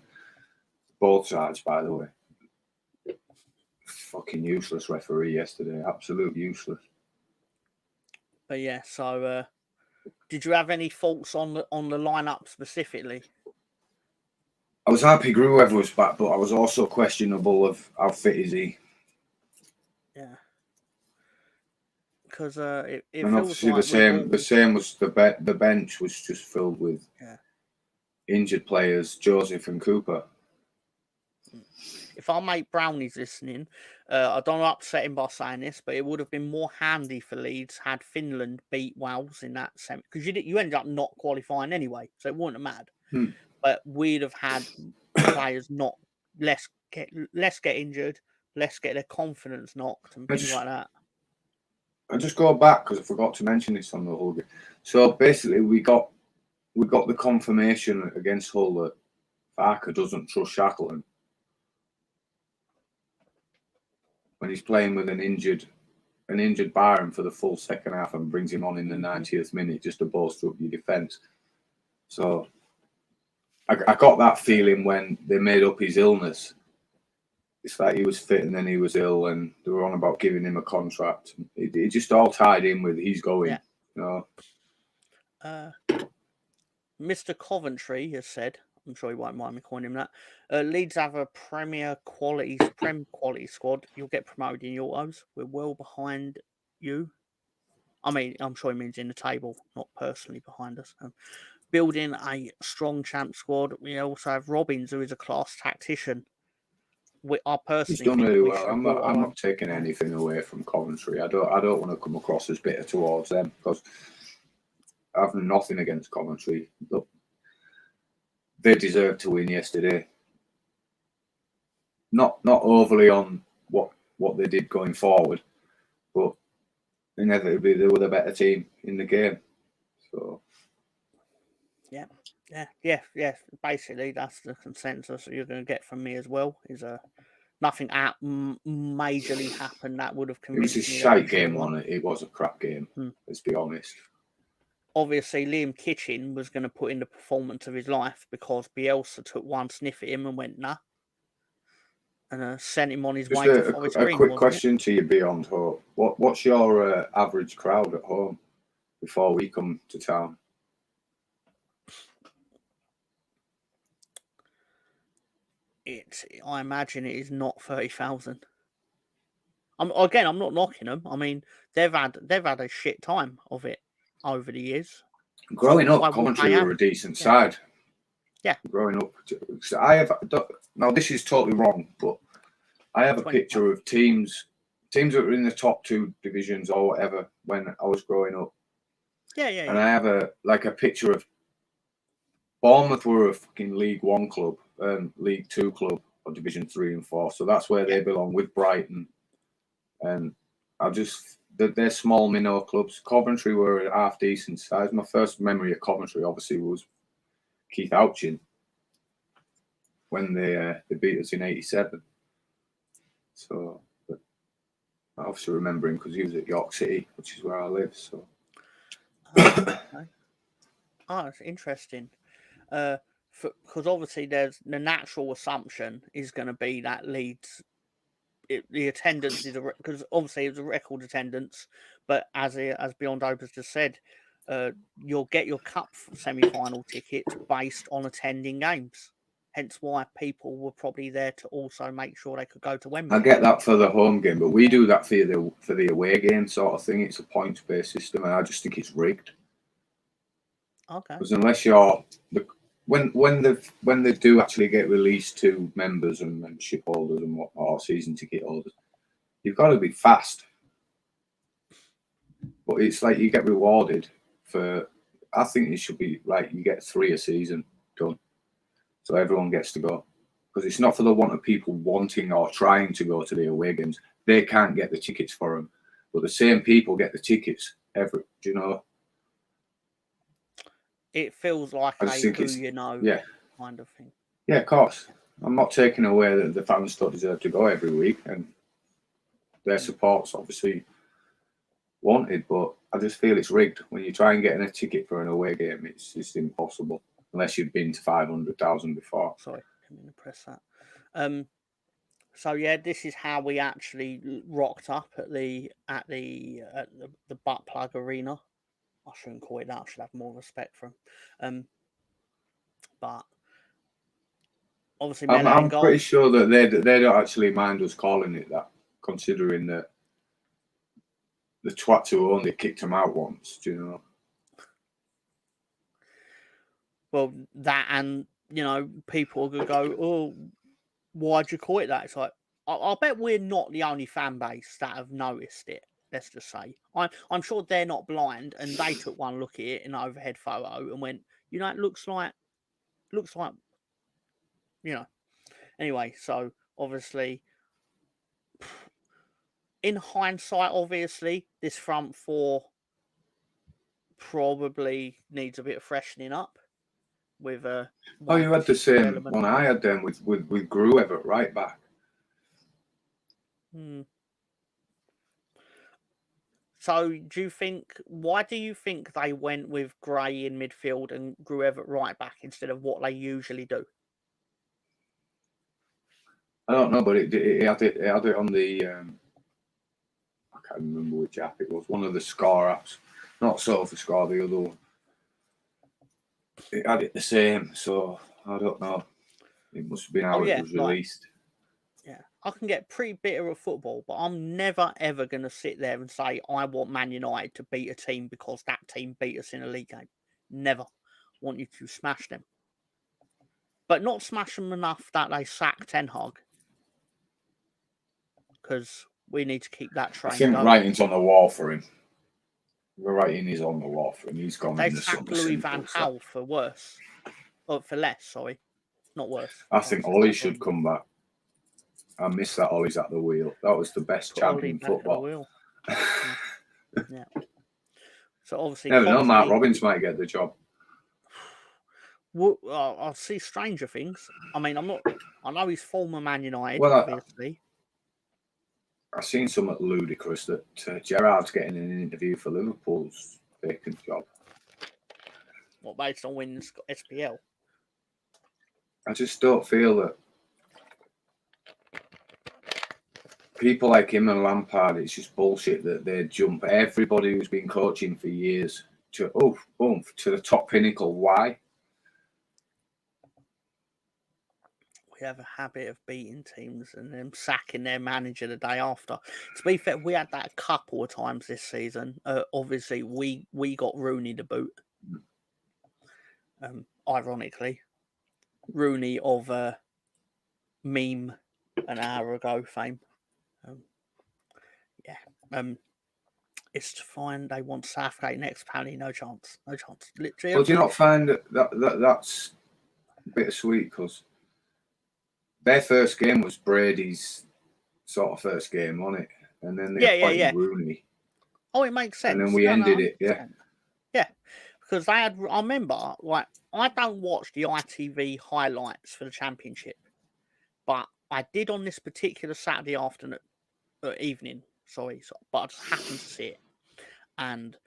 Both sides, by the way. Fucking useless referee yesterday. Absolute useless. But yeah, so did you have any thoughts on the lineup specifically? I was happy Gruev was back, but I was also questionable of how fit is he. Yeah, because it and feels obviously like the same was the bench was just filled with injured players, Joseph and Cooper. If our mate Brownie's listening, I don't want to upset him by saying this, but it would have been more handy for Leeds had Finland beat Wales in that semi, because you ended up not qualifying anyway, so it wouldn't have mattered. But we'd have had players less get injured, less get their confidence knocked, and things like that. I just go back because I forgot to mention this on the Hull game. So basically, we got the confirmation against Hull that Farker doesn't trust Shackleton when he's playing with an injured Byron for the full second half and brings him on in the 90th minute just to bolster up your defence. So I got that feeling when they made up his illness. It's like he was fit and then he was ill, and they were on about giving him a contract. It just all tied in with he's going. Mr. Coventry has said, I'm sure he won't mind me calling him that, Leeds have a Prem quality squad. You'll get promoted in Autos. We're well behind you. I mean, I'm sure he means in the table, not personally behind us. Building a strong champ squad. We also have Robbins, who is a class tactician. He's done really well. I'm not taking anything away from Coventry. I don't want to come across as bitter towards them because I have nothing against Coventry. Look, they deserved to win yesterday. Not overly on what they did going forward, but inevitably they were the better team in the game. So yeah. Basically, that's the consensus that you're going to get from me as well. Is nothing majorly happened that would have convinced me. It was a shite game on it. It was a crap game. Let's be honest. Obviously, Liam Kitchen was going to put in the performance of his life because Bielsa took one sniff at him and went, nah. And sent him on his way to Forest Green. A quick question to you beyond hope. What's your average crowd at home before we come to town? I imagine it is not 30,000. I'm not knocking them. I mean, they've had a shit time of it over the years. Growing up, Coventry were a decent side. Yeah. Growing up, now this is totally wrong, but I have a picture of teams that were in the top two divisions or whatever when I was growing up. Yeah. And I have a picture of Bournemouth were a fucking League One club, League Two club, or Division 3 and 4. So that's where they belong with Brighton. And they're small minnow clubs. Coventry were a half decent size. My first memory of Coventry obviously was Keith Ouchin when they beat us in '87. So I obviously remember him because he was at York City, which is where I live. So Okay. Oh, it's interesting. Because obviously there's the natural assumption is going to be that Leeds, the attendance is because obviously it's a record attendance, but as Beyond Hope has just said, you'll get your cup semi-final tickets based on attending games. Hence why people were probably there to also make sure they could go to Wembley. I get that for the home game, but we do that for the away game sort of thing. It's a points-based system, and I just think it's rigged. Okay. Because unless you're when they do actually get released to members and membership holders and whatnot, or season ticket holders, you've got to be fast. But it's like you get rewarded for. I think it should be like you get 3 a season done, so everyone gets to go. Because it's not for the want of people wanting or trying to go to the away games. They can't get the tickets for them, but the same people get the tickets. Do you know? It feels like I a just think who it's you know kind of thing. Yeah, of course. I'm not taking away that the fans don't deserve to go every week, and their support's obviously wanted, but I just feel it's rigged. When you try and get a ticket for an away game, it's just impossible unless you've been to 500,000 before. Sorry, didn't mean to press that. So yeah, this is how we actually rocked up at the butt plug arena. I shouldn't call it that. I should have more respect for him. But obviously, I'm pretty sure that they don't actually mind us calling it that, considering that the twats who only kicked them out once. Do you know? Well, that and people will go, "Oh, why'd you call it that?" It's like I bet we're not the only fan base that have noticed it. Let's just say I'm sure they're not blind, and they took one look at it in an overhead photo and went, it looks like, Anyway, so obviously, in hindsight, obviously this front four probably needs a bit of freshening up with a. Oh, you had the same one I had then with Grew Everett right back. So, why do you think they went with Gray in midfield and Grew Everett right back instead of what they usually do? I don't know, but it had it on the. I can't remember which app it was. One of the score apps, not SofaScore, the other one. It had it the same, so I don't know. It must have been how it was released. Yeah, I can get pretty bitter at football, but I'm never ever going to sit there and say I want Man United to beat a team because that team beat us in a league game. Never. Want you to smash them, but not smash them enough that they sack Ten Hag, because we need to keep that train. I think going. writing's on the wall for him. The writing is on the wall for him. He's gone They in the sacked summer. Louis Van Gaal for worse, or for less. Sorry, not worse. I think Ollie should come back. I miss that Ollie's at the wheel. That was the best champion football. Yeah. So obviously, never know. Mark Robbins might get the job. Well, I'll see stranger things. I mean, I know he's former Man United, well, obviously. I've seen something ludicrous that Gerrard's getting an interview for Liverpool's vacant job. What, based on winning SPL? I just don't feel that people like him and Lampard, it's just bullshit that they jump everybody who's been coaching for years to the top pinnacle. Why? We have a habit of beating teams and then sacking their manager the day after. To be fair, we had that a couple of times this season. Obviously, we got Rooney the boot. Ironically, Rooney of meme an hour ago fame. It's to find they want Southgate next. Apparently, no chance. Literally. Well, do you not find that's bittersweet because their first game was Brady's sort of first game, wasn't it? And then they appointed Rooney. Oh, it makes sense. And then we ended it, Yeah, because they had. I remember, I don't watch the ITV highlights for the Championship, but I did on this particular Saturday evening. Sorry, but I just happened to see it, and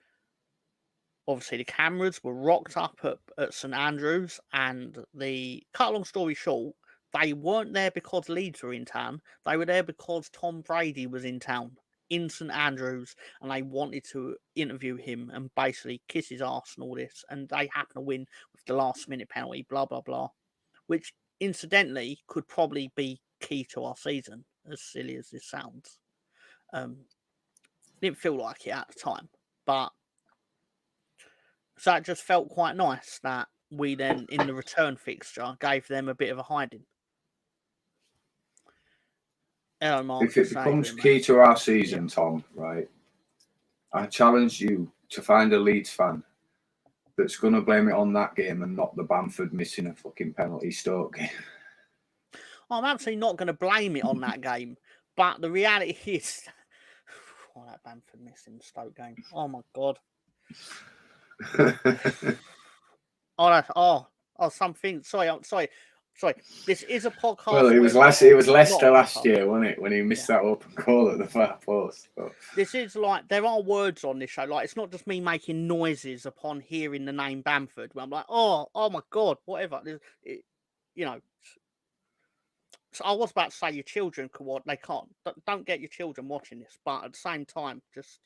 obviously the cameras were rocked up at St Andrews, and cut a long story short, they weren't there because Leeds were in town. They were there because Tom Brady was in town in St Andrews, and they wanted to interview him and basically kiss his ass and all this. And they happened to win with the last minute penalty, blah blah blah, which incidentally could probably be key to our season. As silly as this sounds, didn't feel like it at the time, but so it just felt quite nice that we then, in the return fixture, gave them a bit of a hiding. Hello, Mark. If it becomes key to our season, Tom, right, I challenge you to find a Leeds fan that's going to blame it on that game and not the Bamford missing a fucking penalty Stoke game. I'm absolutely not going to blame it on that game, but the reality is, that Bamford missing the Stoke game. Oh my god. Something. Sorry. This is a podcast. Well, it was Leicester last year, wasn't it? When he missed that open goal at the far post. So. This is like, there are words on this show. Like, it's not just me making noises upon hearing the name Bamford. Where I'm like, oh my god, whatever. So I was about to say your children can watch. They can't. Don't get your children watching this. But at the same time, just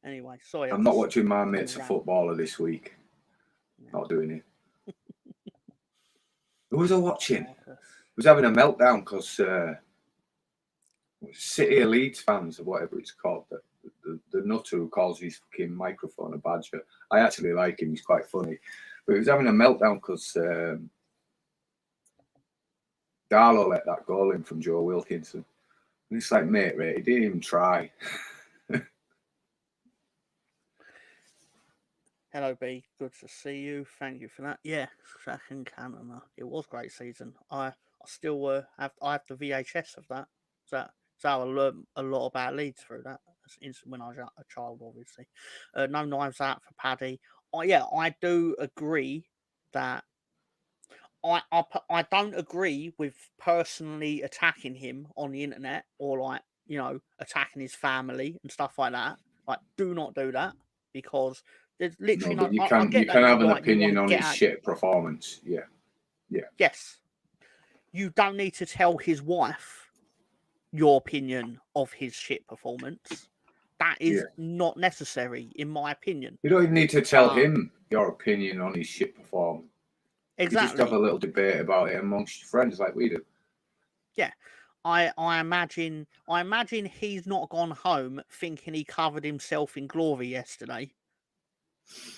anyway. Sorry. I'm not watching my mates a footballer this week. Yeah. Not doing it. Who was I watching? I was having a meltdown because City of Leeds fans or whatever it's called. The nutter who calls his fucking microphone a badger. I actually like him. He's quite funny. But he was having a meltdown because Darlow let that goal in from Joe Wilkinson. And it's like, mate, right, he didn't even try. Hello, B. Good to see you. Thank you for that. Yeah, second Canada. It was a great season. I still have the VHS of that. So I learned a lot about Leeds through that. When I was a child, obviously. No knives out for Paddy. I do agree that I don't agree with personally attacking him on the internet or attacking his family and stuff like that. Like, do not do that because there's literally no. But you can have an opinion on his shit performance. Yeah. Yes. You don't need to tell his wife your opinion of his shit performance. That is not necessary, in my opinion. You don't even need to tell him your opinion on his shit performance. Exactly. You just have a little debate about it amongst your friends like we do. Yeah. I imagine he's not gone home thinking he covered himself in glory yesterday.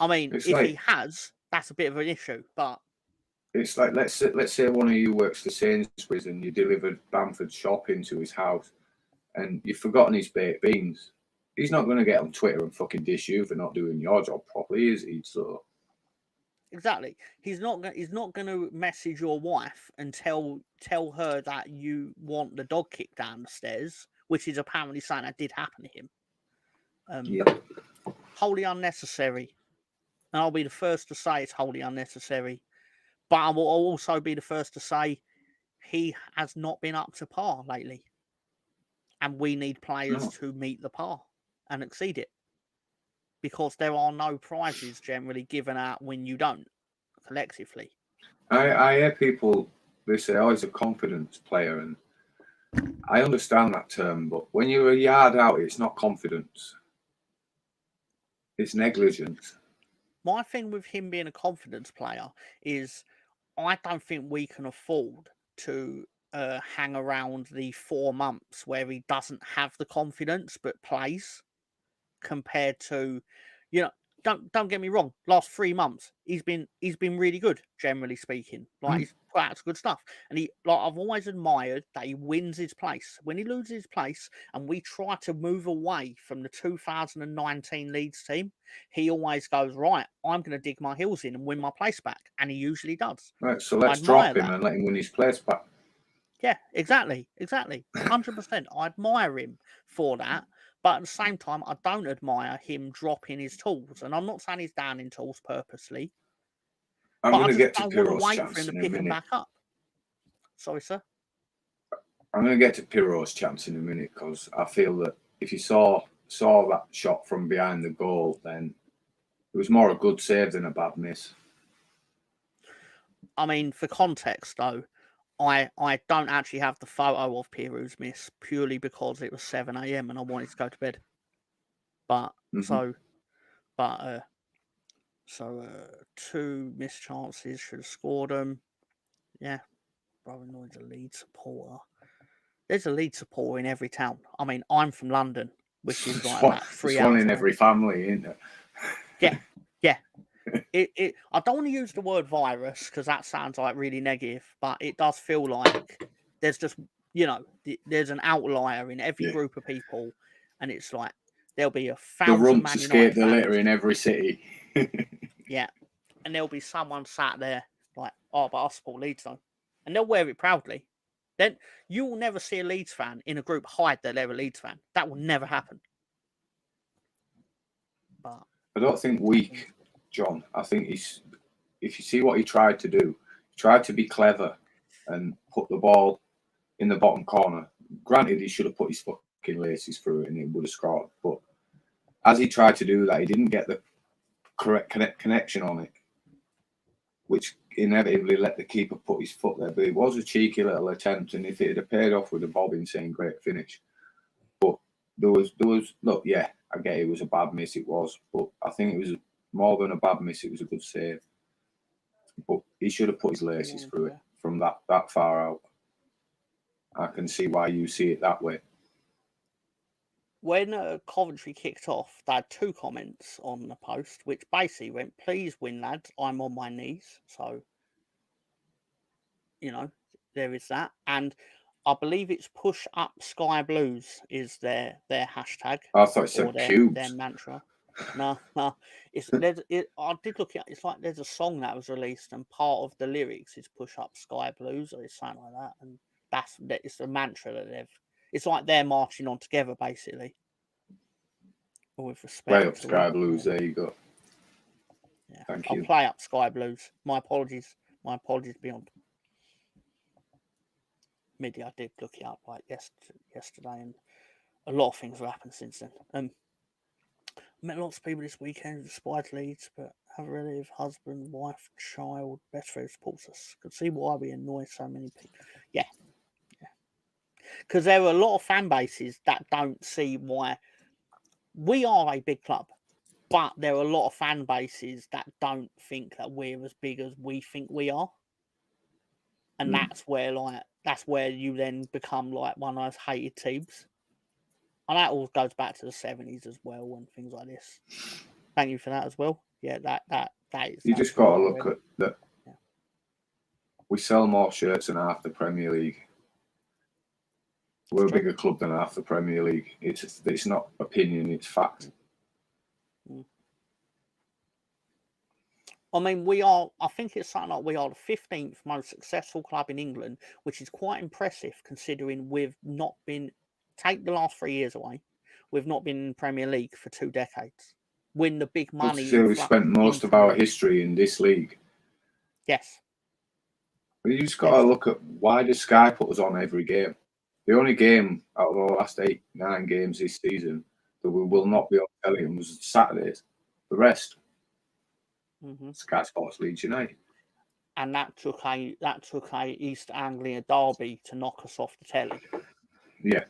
I mean, if he has, that's a bit of an issue, but it's like let's say one of you works for Sainsbury's and you delivered Bamford shopping to his house and you've forgotten his baked beans. He's not going to get on Twitter and fucking dish you for not doing your job properly, is he? So exactly, he's not going to message your wife and tell her that you want the dog kicked down the stairs, which is apparently something that did happen to him. Wholly unnecessary, and I'll be the first to say it's wholly unnecessary. But I will also be the first to say he has not been up to par lately, and we need players to meet the par and exceed it. Because there are no prizes generally given out when you don't, collectively. I hear people, they say, oh, he's a confidence player. And I understand that term, but when you're a yard out, it's not confidence. It's negligence. My thing with him being a confidence player is I don't think we can afford to hang around the 4 months where he doesn't have the confidence but plays. Compared to, don't get me wrong, last 3 months he's been really good, generally speaking. Like he's put out good stuff, and I've always admired that he wins his place. When he loses his place, and we try to move away from the 2019 Leeds team, he always goes, right, I'm going to dig my heels in and win my place back, and he usually does. Right, so let's drop him and let him win his place back. Yeah, exactly, 100%. I admire him for that. But at the same time, I don't admire him dropping his tools. And I'm not saying he's down in tools purposely. I'm going to get to Piro's chance in a minute. Back up. Sorry, sir? I'm going to get to Piro's chance in a minute because I feel that if you saw that shot from behind the goal, then It was more a good save than a bad miss. I mean, for context though, I don't actually have the photo of Piru's miss purely because it was 7 a.m. and I wanted to go to bed. But two missed chances, should have scored them. Yeah, Brother Lloyd's a Leeds supporter. There's a Leeds supporter in every town. I mean, I'm from London, which is like about 3 There's hours one in away. every family, isn't there? Yeah. I don't want to use the word virus because that sounds like really negative, but it does feel like there's just, there's an outlier in every group of people, and it's like there'll be 1,000 The rumps Man escape United the fans. litter in every city. Yeah, and there'll be someone sat there like, oh, but I support Leeds though, and they'll wear it proudly. Then you will never see a Leeds fan in a group hide that they're a Leeds fan. That will never happen. But I don't think weak, John. I think if you see what he tried to do, he tried to be clever and put the ball in the bottom corner. Granted, he should have put his fucking laces through it and he would have scored. But as he tried to do that, he didn't get the correct connection on it, which inevitably let the keeper put his foot there. But it was a cheeky little attempt, and if it had paid off with a bobbing saying great finish. But there was look, yeah, I get it was a bad miss, it was, but I think it was more than a bad miss, it was a good save. But he should have put his laces through it from that far out. I can see why you see it that way. When Coventry kicked off, they had 2 comments on the post, which basically went, please win, lads, I'm on my knees. So, there is that. And I believe it's push up Sky Blues is their hashtag. I thought it said pubes. Their mantra. No. I did look at it. It's like there's a song that was released and part of the lyrics is push up Sky Blues or something like that. And it's the mantra that it's like they're marching on together basically. With respect. Play up Sky Blues, there you go. Yeah. Thank I'll you. play up Sky Blues. My apologies beyond. Maybe I did look it up like yesterday, and a lot of things have happened since then. I met lots of people this weekend despite Leeds, but have a relative, husband, wife, child, best friend supports us. Could see why we annoy so many people. Yeah. Because there are a lot of fan bases that don't see why we are a big club, but there are a lot of fan bases that don't think that we're as big as we think we are. And that's where you then become like one of those hated teams. And that all goes back to the 70s as well and things like this. Thank you for that as well. Yeah, that is. You just got to look at that. Yeah. We sell more shirts than half the Premier League. We're a bigger club than half the Premier League. It's not opinion, it's fact. I mean, I think it's something like we are the 15th most successful club in England, which is quite impressive considering we've not been, take the last 3 years away, we've not been in the Premier League for 2 decades. Win the big money. We spent most of our history in this league. Yes. But you just got to look at why does Sky put us on every game? The only game out of the last 8-9 games this season that we will not be on telly was Saturdays. The rest. Sky Sports Leeds United, and that took a East Anglia derby to knock us off the telly. Yeah,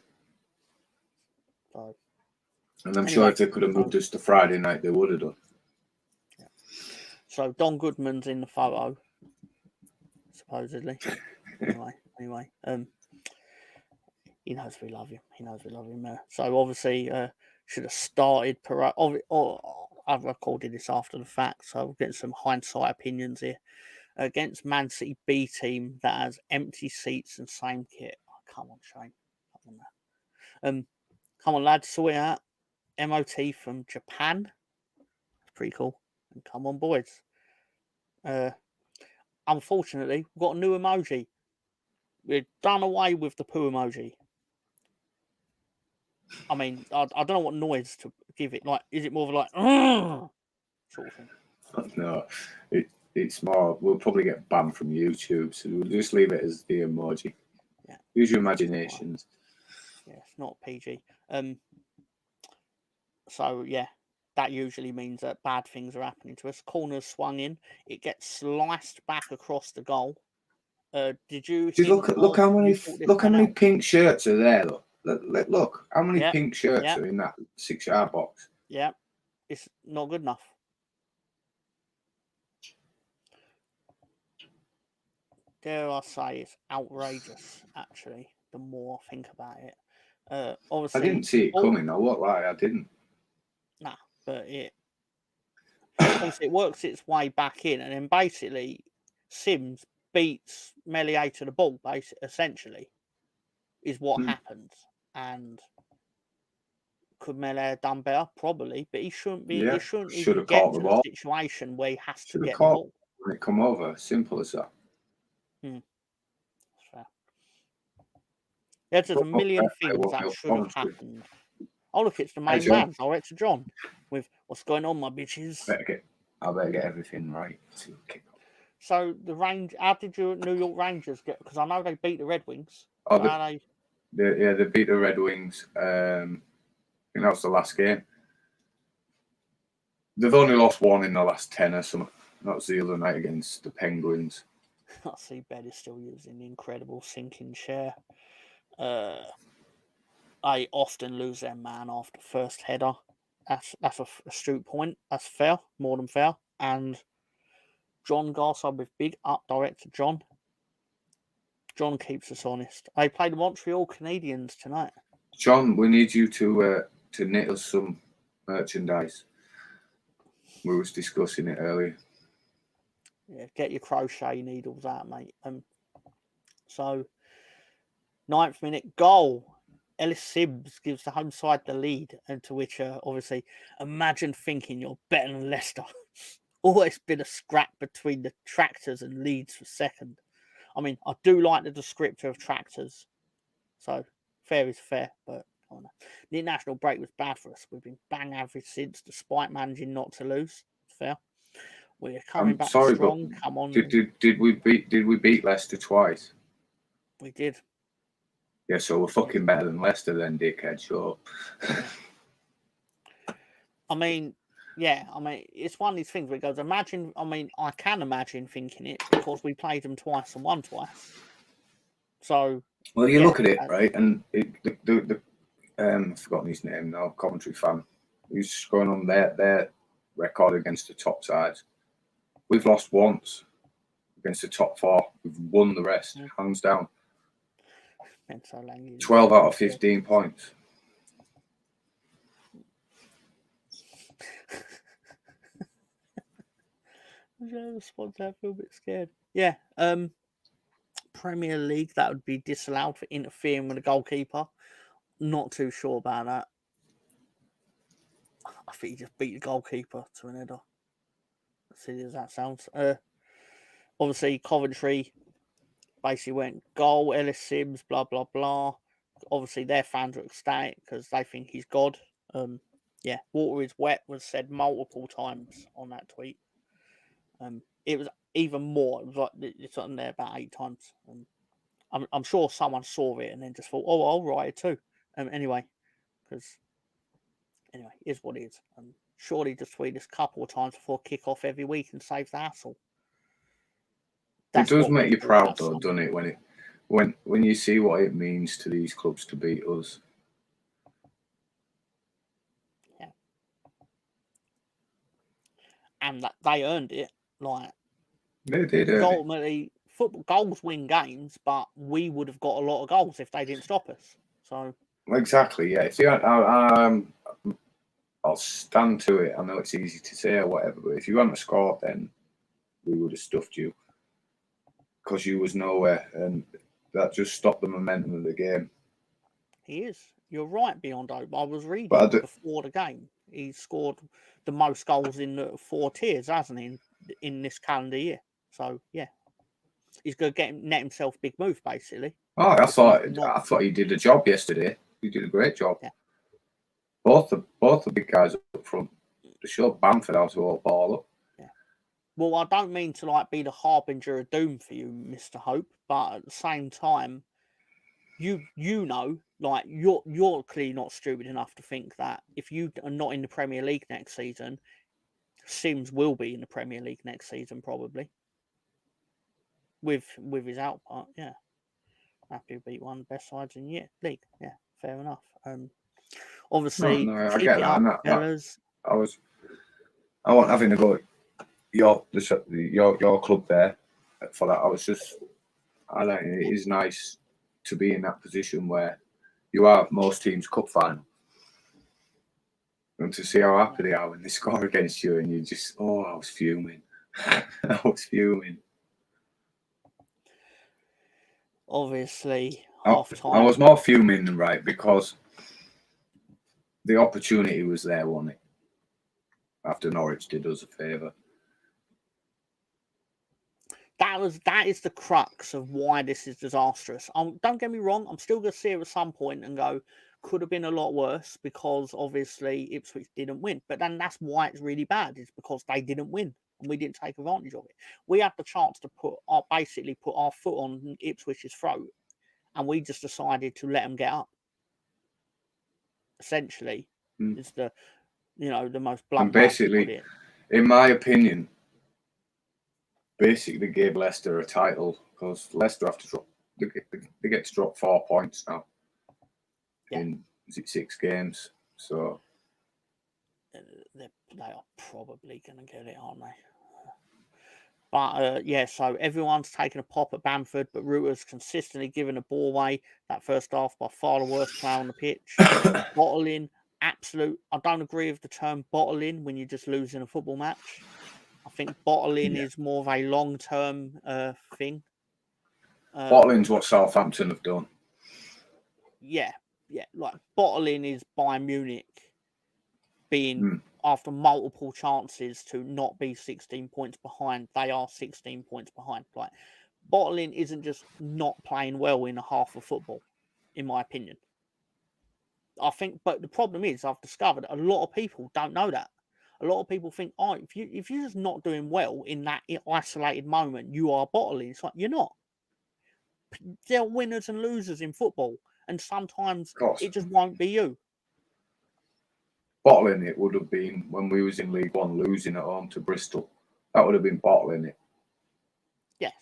and I'm sure if they could have moved us to Friday night, they would have done. Yeah. So Don Goodman's in the photo, supposedly. anyway, he knows we love him. So obviously, should have started. I've recorded this after the fact, so we're getting some hindsight opinions here. Against Man City B team that has empty seats and same kit. Oh, come on, Shane. Come on, lads, sort it out. MOT from Japan. It's pretty cool. And come on, boys. Unfortunately, we've got a new emoji. We've done away with the poo emoji. I mean, I don't know what noise to give it. Like, is it more of like sort of thing? No, it's more. We'll probably get banned from YouTube, so we'll just leave it as the emoji. Yeah. Use your imaginations. Yeah, it's not PG. So yeah, that usually means that bad things are happening to us. Corner's swung in. It gets sliced back across the goal. Did you See, think look how many you thought this went many out? pink shirts are there. Look how many Yep, pink shirts yep, are in that 6-yard box. yep. It's not good enough. Dare I say it's outrageous, actually, the more I think about it. I Obviously, didn't see it coming. I won't lie, I didn't. nah, but obviously it works its way back in, and then basically Sims beats Melier to the ball, essentially, is what happens. And could Melier have done better? Probably, but he shouldn't be. Yeah, He shouldn't should even have get caught the to the ball. situation where he has to Should have get the caught ball. when it come over. Simple as that. So, there's a million things that should have happened. Oh, look, it's the main man, Director John, with what's going on, my bitches. I better get everything right to kick off. So how did your New York Rangers get? Because I know they beat the Red Wings. Oh, they beat the Red Wings. I think that was the last game. They've only lost one in the last 10 or something. That was the other night against the Penguins. I see Ben is still using the incredible sinking chair. I often lose their man after first header. That's a astute point. That's fair, more than fair. And John Garside with big up, Director John. John keeps us honest. They play the Montreal Canadiens tonight. John, we need you to knit us some merchandise. We was discussing it earlier. Yeah, get your crochet needles out, mate. So, 9th minute goal. Ellis Sims gives the home side the lead, and to which, obviously, imagine thinking you're better than Leicester. Always been a scrap between the Tractors and Leeds for second. I mean, I do like the descriptor of Tractors, so fair is fair, but the international break was bad for us. We've been bang average since, despite managing not to lose. Fair. We're coming back strong. Come on. Did we beat Leicester twice? We did. Yeah, so we're fucking better than Leicester then, dickhead. Sure. I mean, it's one of these things where it goes, I can imagine thinking it because we played them twice and won twice. So, well, you look at it, right, and I've forgotten his name now, Coventry fan, who's going on their record against the top sides. We've lost once against the top 4. We've won the rest, hands down. 12 out of 15 points. I feel a bit scared. Yeah. Premier League, that would be disallowed for interfering with a goalkeeper. Not too sure about that. I think he just beat the goalkeeper to an header. As silly as that sounds. Obviously, Coventry basically went goal, Ellis Sims, blah, blah, blah. Obviously, their fans are ecstatic because they think he's God. Water is wet was said multiple times on that tweet. It was even more. It was like it's on there about 8 times. I'm sure someone saw it and then just thought, oh, I'll write it too. Anyway, here's what it is. Surely just tweet this a couple of times before kick-off every week and save the hassle. It does make you proud, though, doesn't it? When you see what it means to these clubs to beat us. Yeah. And that they earned it. Like they did. Ultimately, football goals win games, but we would have got a lot of goals if they didn't stop us. So exactly, yeah. See, I'll stand to it. I know it's easy to say or whatever, but if you hadn't scored, then we would have stuffed you because you was nowhere, and that just stopped the momentum of the game. He is. You're right, beyond hope. I was reading before the game. He scored the most goals in the 4 tiers, hasn't he, in this calendar year? So yeah, he's going to net himself big move, basically. Oh, I thought he did a job yesterday. He did a great job. Yeah. Both the big guys up front. They showed Bamford how to hold ball up. Yeah. Well, I don't mean to be the harbinger of doom for you, Mr. Hope, but at the same time, you know, like you're clearly not stupid enough to think that if you are not in the Premier League next season, Sims will be in the Premier League next season probably. With his output, yeah. Happy to beat one of the best sides in the league. Yeah, fair enough. Obviously, I keep get it that. up, fellas. I wasn't having a go at your club there for that. I think it is nice to be in that position where you are most teams' cup final. And to see how happy they are when they score against you, and you just, I was fuming. I was fuming. Obviously, I was more fuming than right because the opportunity was there, wasn't it? After Norwich did us a favour. That is the crux of why this is disastrous. Don't get me wrong, I'm still going to see it at some point and go, could have been a lot worse because obviously Ipswich didn't win. But then that's why it's really bad, is because they didn't win and we didn't take advantage of it. We had the chance to basically put our foot on Ipswich's throat, and we just decided to let them get up. Essentially, is the most blunt. And basically, in my opinion, basically gave Leicester a title because Leicester have to drop. They get to drop 4 points now. Yeah. In 6 games, so they are probably going to get it, aren't they? But yeah, so everyone's taking a pop at Bamford, but Reuter's consistently given a ball away that first half by far the worst player on the pitch. Bottling, absolute. I don't agree with the term bottling when you're just losing a football match. I think bottling is more of a long-term thing. Bottling's what Southampton have done. Yeah. Like bottling is Bayern Munich being after multiple chances to not be 16 points behind. They are 16 points behind. Like bottling isn't just not playing well in a half of football, in my opinion. I think, but the problem is, I've discovered a lot of people don't know that. A lot of people think, if you're just not doing well in that isolated moment, you are bottling. It's like, you're not. There are winners and losers in football, and sometimes it just won't be you. Bottling it would have been when we was in League One, losing at home to Bristol. That would have been bottling it. Yes.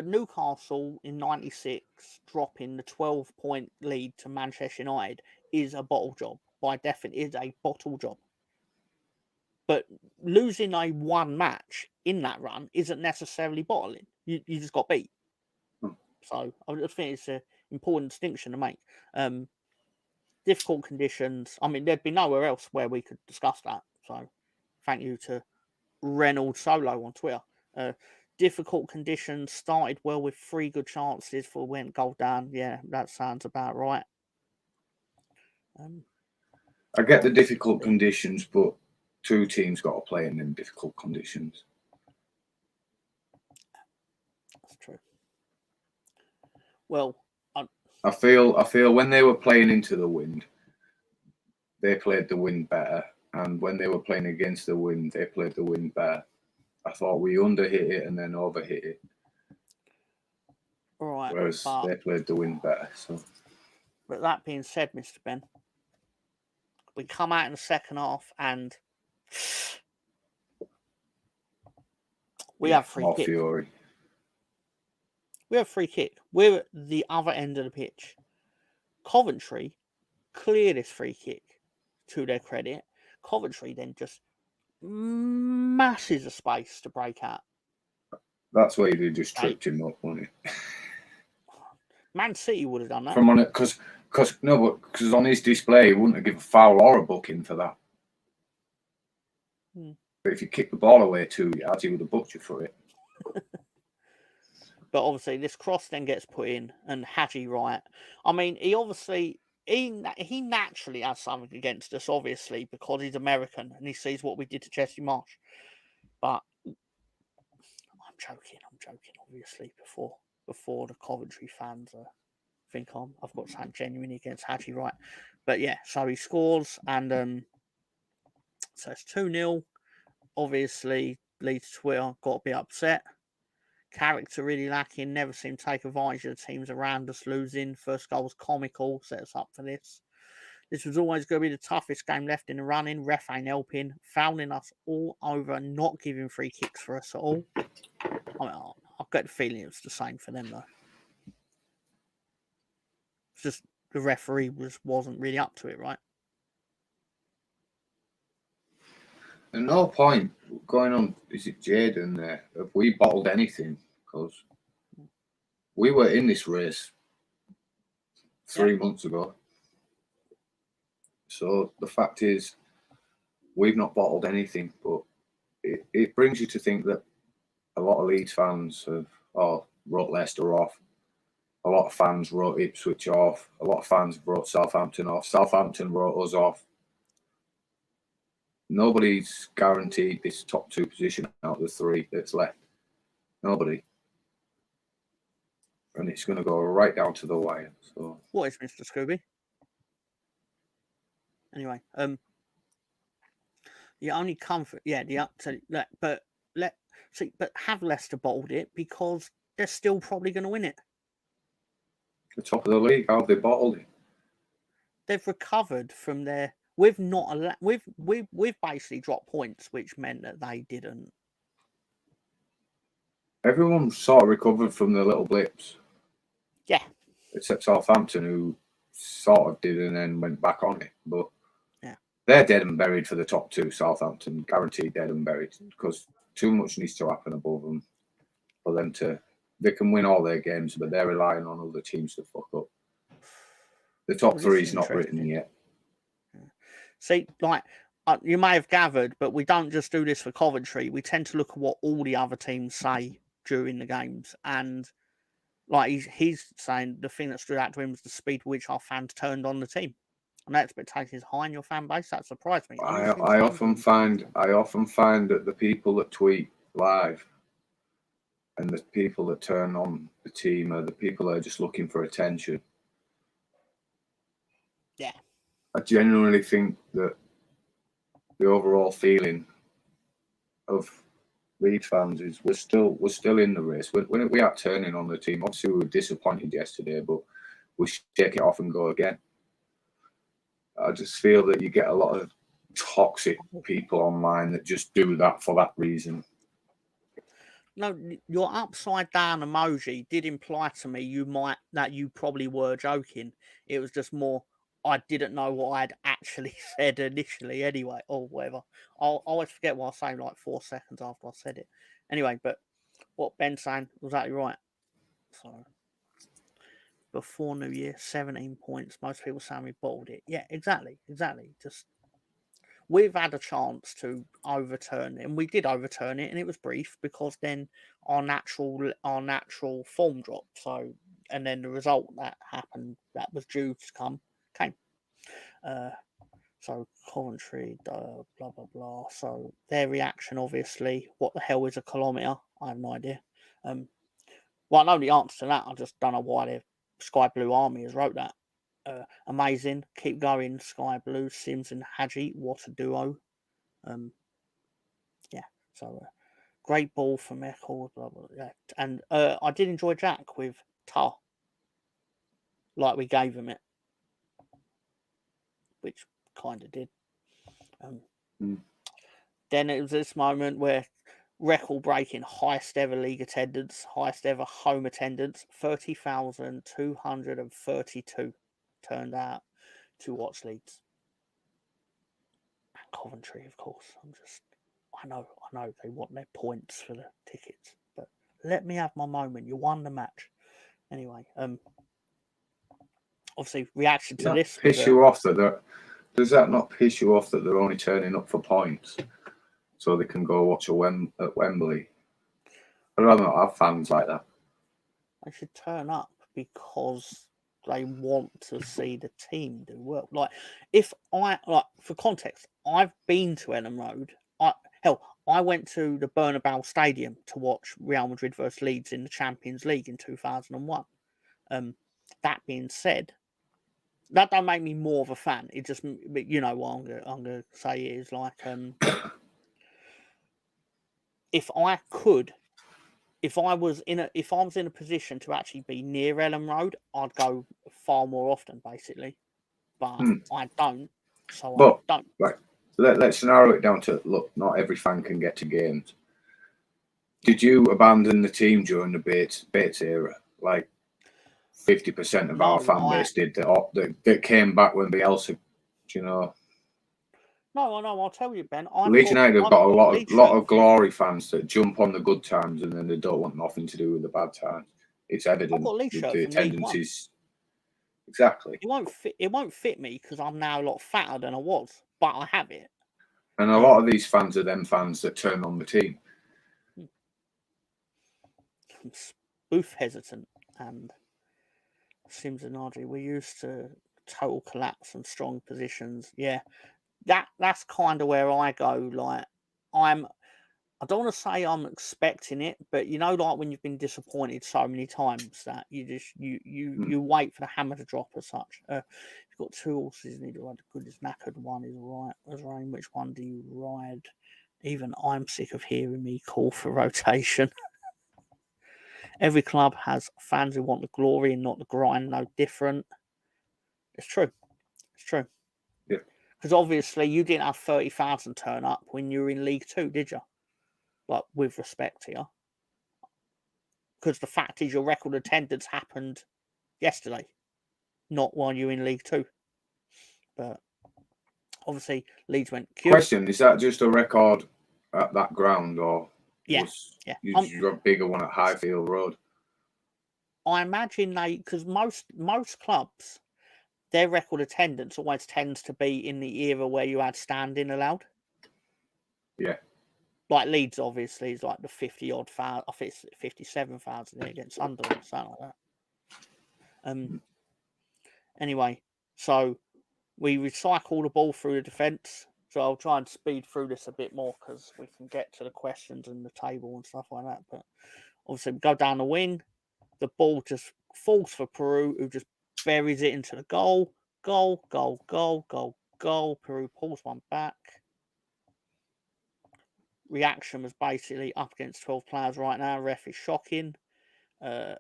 Newcastle in '96 dropping the 12-point lead to Manchester United is a bottle job. By definition, is a bottle job. But losing a one match in that run isn't necessarily bottling. You just got beat. So I just think it's an important distinction to make. Difficult conditions. I mean, there'd be nowhere else where we could discuss that. So thank you to Reynolds Solo on Twitter. Difficult conditions, started well with 3 good chances for went goal down. Yeah, that sounds about right. I get the difficult conditions, but 2 teams got to play in them difficult conditions. That's true. Well, I feel when they were playing into the wind, they played the wind better, and when they were playing against the wind, they played the wind better. I thought we underhit it and then overhit it. All right. Whereas they played the wind better. So, but that being said, Mr. Ben, we come out in the second half and we have free kick. Fury. We have free kick. We're at the other end of the pitch. Coventry clear this free kick, to their credit. Coventry then just masses of space to break out. That's why they just tripped him up, wasn't it? Man City would have done that. From on it, because on his display, he wouldn't have given a foul or a booking for that. But if you kick the ball away 2 yards, he would have booked you for it. But obviously, this cross then gets put in, and Hadji Wright. I mean, he naturally has something against us, obviously, because he's American and he sees what we did to Jesse Marsh. But I'm joking, obviously, before the Coventry fans think I've got something genuine against Hadji Wright. But yeah, so he scores, and so it's 2-0. Obviously, Leeds Twitter got to be upset. Character really lacking. Never seemed to take advantage of the teams around us losing. First goal was comical. Set us up for this. This was always going to be the toughest game left in the running. Ref ain't helping. Fouling us all over. Not giving free kicks for us at all. I mean, I've got the feeling it was the same for them, though. It's just the referee wasn't really up to it, right? At no point going on, is it Jaden there? Have we bottled anything? Because we were in this race 3 months ago. So the fact is, we've not bottled anything, but it brings you to think that a lot of Leeds fans have wrote Leicester off. A lot of fans wrote Ipswich off. A lot of fans wrote Southampton off. Southampton wrote us off. Nobody's guaranteed this top 2 position out of the 3 that's left. Nobody. And it's going to go right down to the wire. So what is Mr. Scooby? Anyway, the only comfort, but have Leicester bottled it because they're still probably going to win it. The top of the league, how have they bottled it? They've recovered from their. We've basically dropped points, which meant that they didn't. Everyone sort of recovered from the little blips. Yeah. Except Southampton, who sort of did and then went back on it. But yeah, they're dead and buried for the top 2. Southampton, guaranteed dead and buried, because too much needs to happen above them for them to. They can win all their games, but they're relying on other teams to fuck up. The top 3 is not written yet. See, like you may have gathered, but we don't just do this for Coventry. We tend to look at what all the other teams say during the games, and like he's saying the thing that stood out to him was the speed with which our fans turned on the team. And that expectation is high in your fan base. That surprised me. I often find that the people that tweet live and the people that turn on the team are the people that are just looking for attention. Yeah. I genuinely think that the overall feeling of Leeds fans is we're still in the race. We are turning on the team. Obviously, we were disappointed yesterday, but we shake it off and go again. I just feel that you get a lot of toxic people online that just do that for that reason. No, your upside down emoji did imply to me you probably were joking. It was just more, I didn't know what I'd actually said initially anyway, or whatever. I'll always forget what I was saying like 4 seconds after I said it. Anyway, but what Ben's saying was exactly right. So, before New Year, 17 points. Most people saying we bottled it. Yeah, exactly. Just, we've had a chance to overturn it, and we did overturn it, and it was brief because then our natural form dropped. So, and then the result that happened that was due to come came. So Coventry, blah blah blah. So their reaction, obviously, what the hell is a kilometre? I have no idea. Well, I know the answer to that. I just don't know why the Sky Blue Army has wrote that. Amazing, keep going, Sky Blue, Sims and Hadji, what a duo. Yeah. So great ball from Eccles, blah blah. Yeah, and I did enjoy Jack with Tar. Like we gave him it, which kind of did. Then it was this moment where record-breaking highest ever league attendance, highest ever home attendance, 30,232 turned out to watch Leeds. And Coventry, of course. I know they want their points for the tickets, but let me have my moment. You won the match. Anyway, obviously reaction to this. Does that not piss you off that they're only turning up for points so they can go watch at Wembley? I'd rather not have fans like that. They should turn up because they want to see the team do well. Like, for context, I've been to Ellen Road. I went to the Bernabeu Stadium to watch Real Madrid versus Leeds in the Champions League in 2001. That being said, that don't make me more of a fan. It just, you know what I'm gonna say is like, if I could if I was in a position to actually be near Ellen Road, I'd go far more often, basically. But I don't, so But I don't. right, let's narrow it down to look. Not every fan can get to games. Did you abandon the team during the Bates era? Like 50% of our fan base did that came back when Bielsa, you know. No, I'll tell you, Ben. Leeds United have got a lot of glory fans that jump on the good times and then they don't want nothing to do with the bad times. It's evident the attendance is exactly. It won't fit me because I'm now a lot fatter than I was, but I have it. And a lot of these fans are them fans that turn on the team. I'm spoof hesitant, and Sims and Audrey, we're used to total collapse and strong positions. Yeah, that's kind of where I go. Like, I don't want to say I'm expecting it, but you know, like when you've been disappointed so many times that you just you wait for the hammer to drop as such. You've got two horses, you need to ride. The good is knackered, one is right as rain. Which one do you ride? Even I'm sick of hearing me call for rotation. Every club has fans who want the glory and not the grind, no different. It's true. It's true. Yeah. Because obviously you didn't have 30,000 turn up when you were in League Two, did you? Like, with respect here. Because the fact is your record attendance happened yesterday, not while you were in League Two. But obviously Leeds went cute. Question, is that just a record at that ground or was you a bigger one at Highfield Road? I imagine because most clubs, their record attendance always tends to be in the era where you had standing allowed. Yeah. Like Leeds, obviously, is like the 50-odd thousand. I think it's 57,000 against Sunderland, something like that. Anyway, so we recycle the ball through the defence. So I'll try and speed through this a bit more because we can get to the questions and the table and stuff like that. But obviously, we go down the wing. The ball just falls for Peru, who just buries it into the goal. Goal. Peru pulls one back. Reaction was basically up against 12 players right now. Ref is shocking. Hat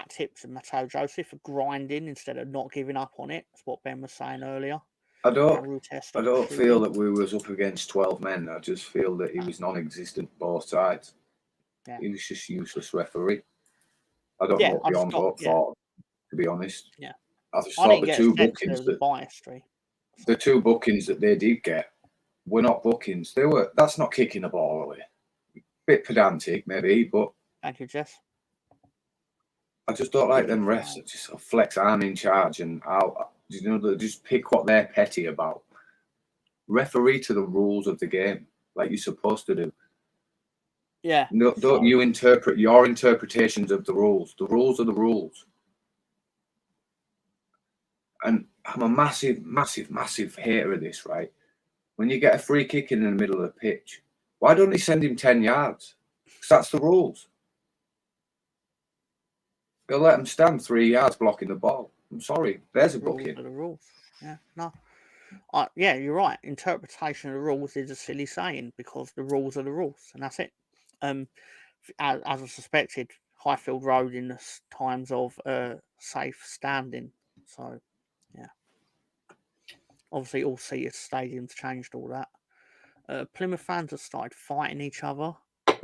tips and Matteo Joseph for grinding instead of not giving up on it. That's what Ben was saying earlier. I don't feel that we was up against 12 men. I just feel that he was non-existent both sides. Yeah. He was just useless referee. I don't know what beyond hope thought, to be honest. Yeah. I just thought the two bookings that they did get were not bookings. That's not kicking the ball away. Bit pedantic, maybe, but thank you, Jess. I just don't like them refs that just flex I'm in charge and they just pick what they're petty about. Referee to the rules of the game, like you're supposed to do. Yeah. No, don't you interpret your interpretations of the rules. The rules are the rules. And I'm a massive hater of this, right? When you get a free kick in the middle of the pitch, why don't they send him 10 yards? Because that's the rules. They'll let him stand 3 yards blocking the ball. I'm sorry. There's a booking. The rules. Yeah, no. Yeah, you're right. Interpretation of the rules is a silly saying because the rules are the rules, and that's it. As I suspected, Highfield Road in the times of safe standing. So, yeah. Obviously, all seated stadiums changed all that. Plymouth fans have started fighting each other.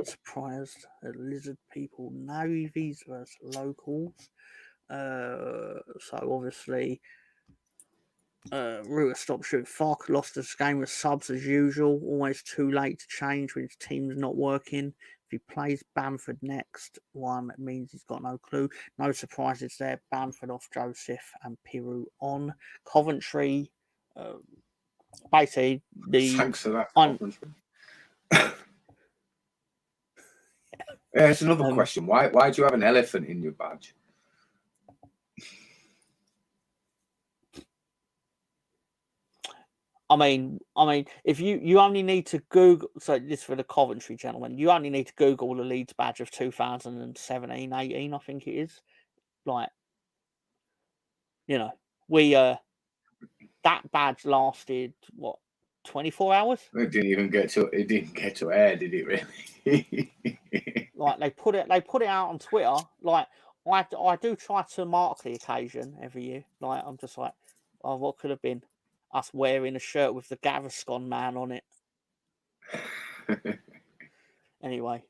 Surprised that lizard people, navies versus locals. So obviously, Ruta stopped shooting. Fark lost this game with subs as usual. Always too late to change when his team's not working. If he plays Bamford next one, it means he's got no clue. No surprises there. Bamford off Joseph and Piru on. Coventry. Basically, thanks for that, Coventry. Yeah, it's another question. Why do you have an elephant in your badge? I mean, if you only need to Google, so this for the Coventry gentlemen, you only need to Google the Leeds badge of 2017, 18, I think it is. Like, you know, we that badge lasted what 24 hours. It didn't even get to. It didn't get to air, did it? Really? Like they put it out on Twitter. Like I do try to mark the occasion every year. Like I'm just like, oh, what could have been us wearing a shirt with the Gaviscon man on it. Anyway.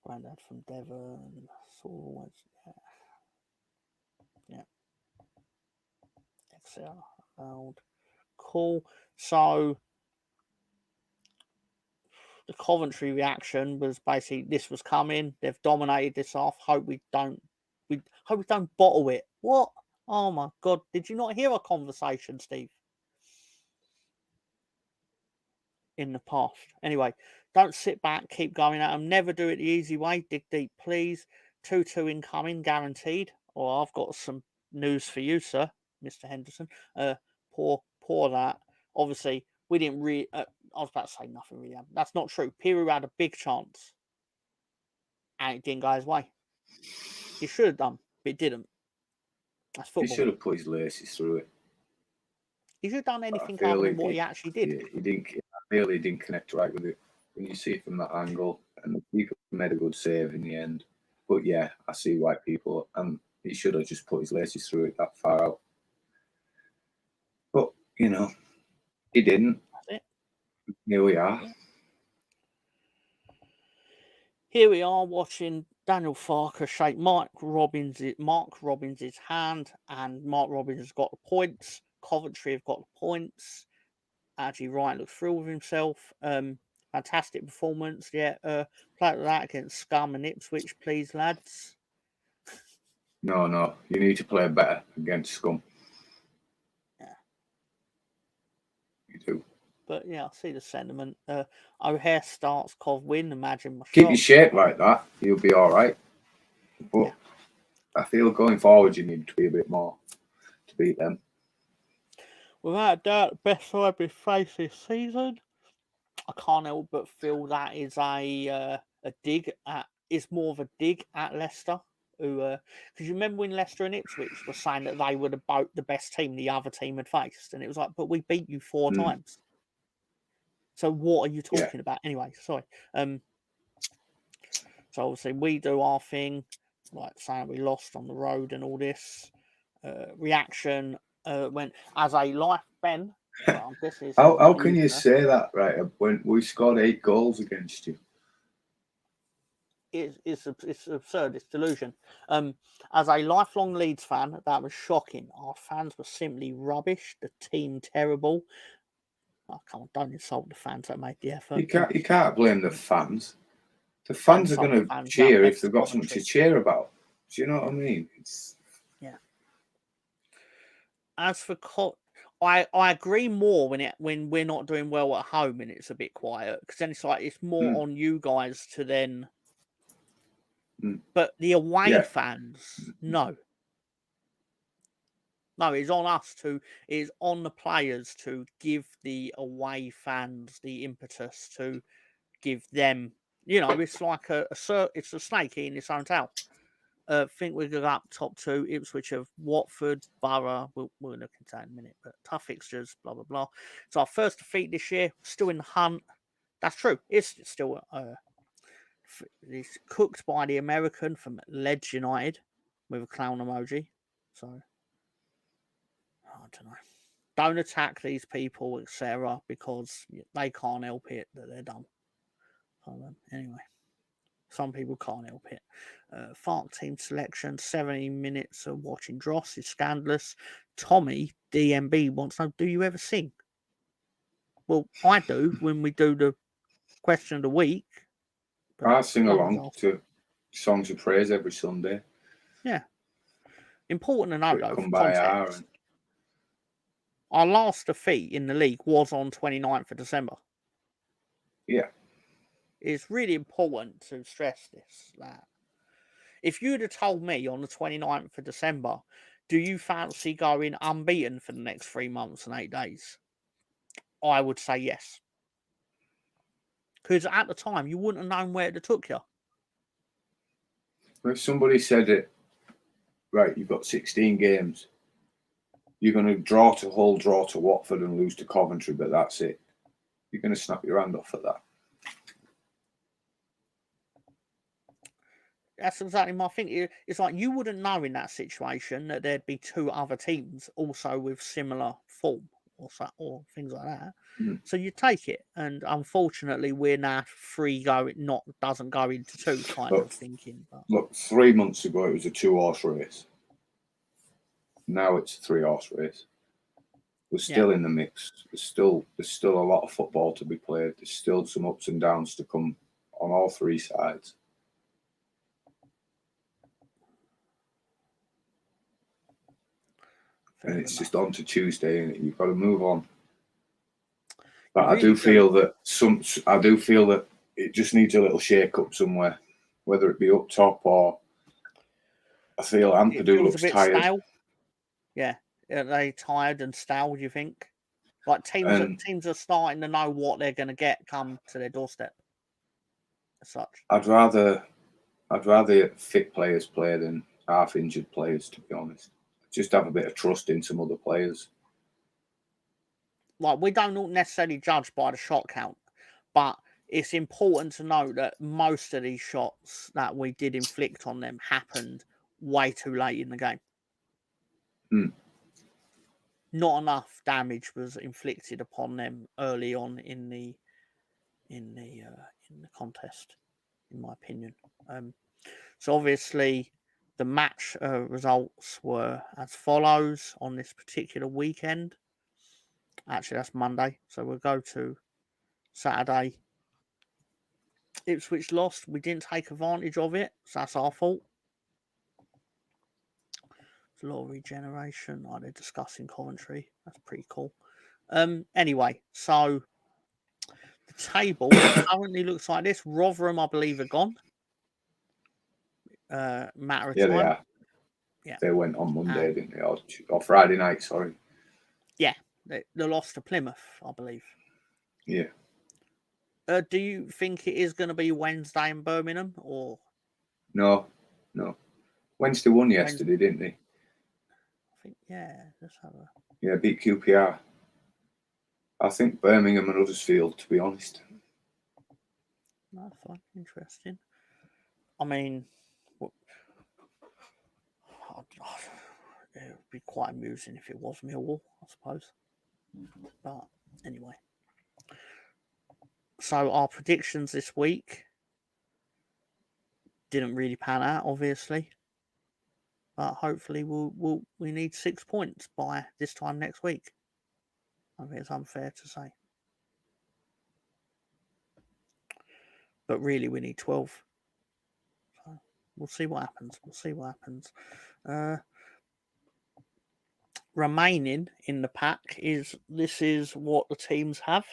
Grandad from Devon. Yeah. Excel. Cool. So the Coventry reaction was basically this was coming. They've dominated this off. Hope we don't bottle it. What? Oh my God! Did you not hear a conversation, Steve? In the past. Anyway, don't sit back. Keep going at them. Never do it the easy way. Dig deep, please. 2-2 incoming, guaranteed. Or I've got some news for you, sir, Mr. Henderson. Poor that. Obviously, we didn't really. I was about to say nothing really. That's not true. Piru had a big chance, and it didn't go his way. He should have done, but it didn't. That's football. He should have put his laces through it. He should have done anything other than what he actually did. Yeah, he didn't. I feel he didn't connect right with it when you see it from that angle, and the keeper made a good save in the end. But yeah, I see why people, and he should have just put his laces through it that far out. But you know, he didn't. That's it. Here we are. Yeah. Here we are watching Daniel Farker shake Mark Robbins' hand, and Mark Robbins has got the points. Coventry have got the points. Actually, Ryan looks thrilled with himself. Fantastic performance. Yeah, play like that against Scum and Ipswich, please, lads. No, you need to play better against Scum. Yeah, you do. But yeah, I see the sentiment. O'Hare starts, Cov win. Imagine my keep shot. your shape like that. You'll be all right. But yeah. I feel going forward, you need to be a bit more to beat them. Without a doubt, the best side we face this season. I can't help but feel that is a dig at. It's more of a dig at Leicester. Who? Because you remember when Leicester and Ipswich were saying that they were the best team the other team had faced, and it was like, but we beat you 4 times. So what are you talking about? Anyway, sorry. So obviously we do our thing, like saying we lost on the road and all this. Reaction went as a life, Ben. Well, this is how can you say that, right? When we scored 8 goals against you, it's absurd. It's delusion. As a lifelong Leeds fan, that was shocking. Our fans were simply rubbish. The team terrible. Oh, come on, don't insult the fans that made the effort. You can't blame the fans. The fans are going to cheer if they've got something to cheer about. Do you know what I mean? Yeah. As for I agree more when we're not doing well at home and it's a bit quiet, because then it's like it's more on you guys to then. But the away fans, no, it's on us to. It's on the players to give the away fans the impetus to give them. You know, it's like it's a snake eating its own tail. I think we're going up top 2. Ipswich of Watford, Borough. We'll look into that in a minute, but tough fixtures, blah, blah, blah. It's our first defeat this year. Still in the hunt. That's true. It's still it's cooked by the American from Leeds United with a clown emoji. So, I don't know. Don't attack these people, etc., because they can't help it that they're dumb. So, anyway. Some people can't help it. Fark team selection, 70 minutes of watching Dross is scandalous. Tommy, DMB, wants to know, do you ever sing? Well, I do when we do the question of the week. I sing along to songs of praise every Sunday. Yeah. Important to know, though, come for by context. Our last defeat in the league was on 29th of December. Yeah. It's really important to stress this. That if you'd have told me on the 29th of December, do you fancy going unbeaten for the next 3 months and 8 days? I would say yes. Because at the time, you wouldn't have known where it took you. If somebody said it, right, you've got 16 games, you're going to draw to Hull, draw to Watford and lose to Coventry, but that's it. You're going to snap your hand off at that. That's exactly my thing. It's like you wouldn't know in that situation that there'd be two other teams also with similar form or things like that. Mm. So you take it, and unfortunately, we're now doesn't go into two kind of thinking. But. Look, 3 months ago it was a 2-horse race. Now it's a 3-horse race. We're still in the mix. There's still a lot of football to be played. There's still some ups and downs to come on all three sides. And it's just on to Tuesday, and you've got to move on. But I do feel that it just needs a little shake up somewhere, whether it be up top or I feel Ampadu looks tired. Stale. Yeah, are they tired and stale? Do you think? Like teams are starting to know what they're going to get come to their doorstep. As such, I'd rather fit players play than half injured players, to be honest. Just have a bit of trust in some other players. Like, we don't necessarily judge by the shot count, but it's important to know that most of these shots that we did inflict on them happened way too late in the game. Not enough damage was inflicted upon them early on in the contest, in my opinion. So obviously, the match results were as follows on this particular weekend. Actually, that's Monday, so we'll go to Saturday. Ipswich lost. We didn't take advantage of it, so that's our fault. It's a lot of regeneration. Oh, they're discussing Coventry. That's pretty cool. Anyway, so the table currently looks like this. Rotherham, I believe, are gone. Matter of time. They are. Yeah. They went on Monday, didn't they? Or Friday night, sorry. Yeah, they lost to Plymouth, I believe. Yeah. Do you think it is going to be Wednesday in Birmingham, or? No. Wednesday won yesterday, didn't they? I think, yeah. Let's have a... Yeah, beat QPR. I think Birmingham and Huddersfield, to be honest. No, fine. Interesting. I mean, it would be quite amusing if it was Millwall, I suppose. But anyway. So our predictions this week didn't really pan out, obviously. But hopefully we need 6 points by this time next week. I think it's unfair to say. But really we need 12. So we'll see what happens. Remaining in the pack is what the teams have.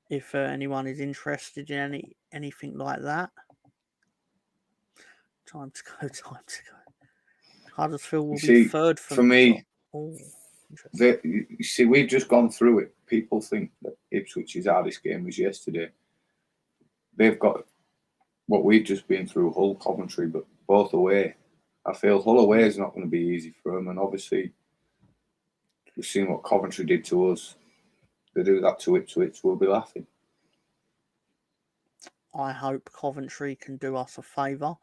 If anyone is interested in anything like that. Time to go. Huddersfield will be third for me. Oh, you see, we've just gone through it. People think that Ipswich's hardest game was yesterday. They've got what we've just been through, Hull, Coventry, but both away. I feel Hull away is not going to be easy for them, and obviously we've seen what Coventry did to us. They do that to Ipswich, we'll be laughing. I hope Coventry can do us a favour.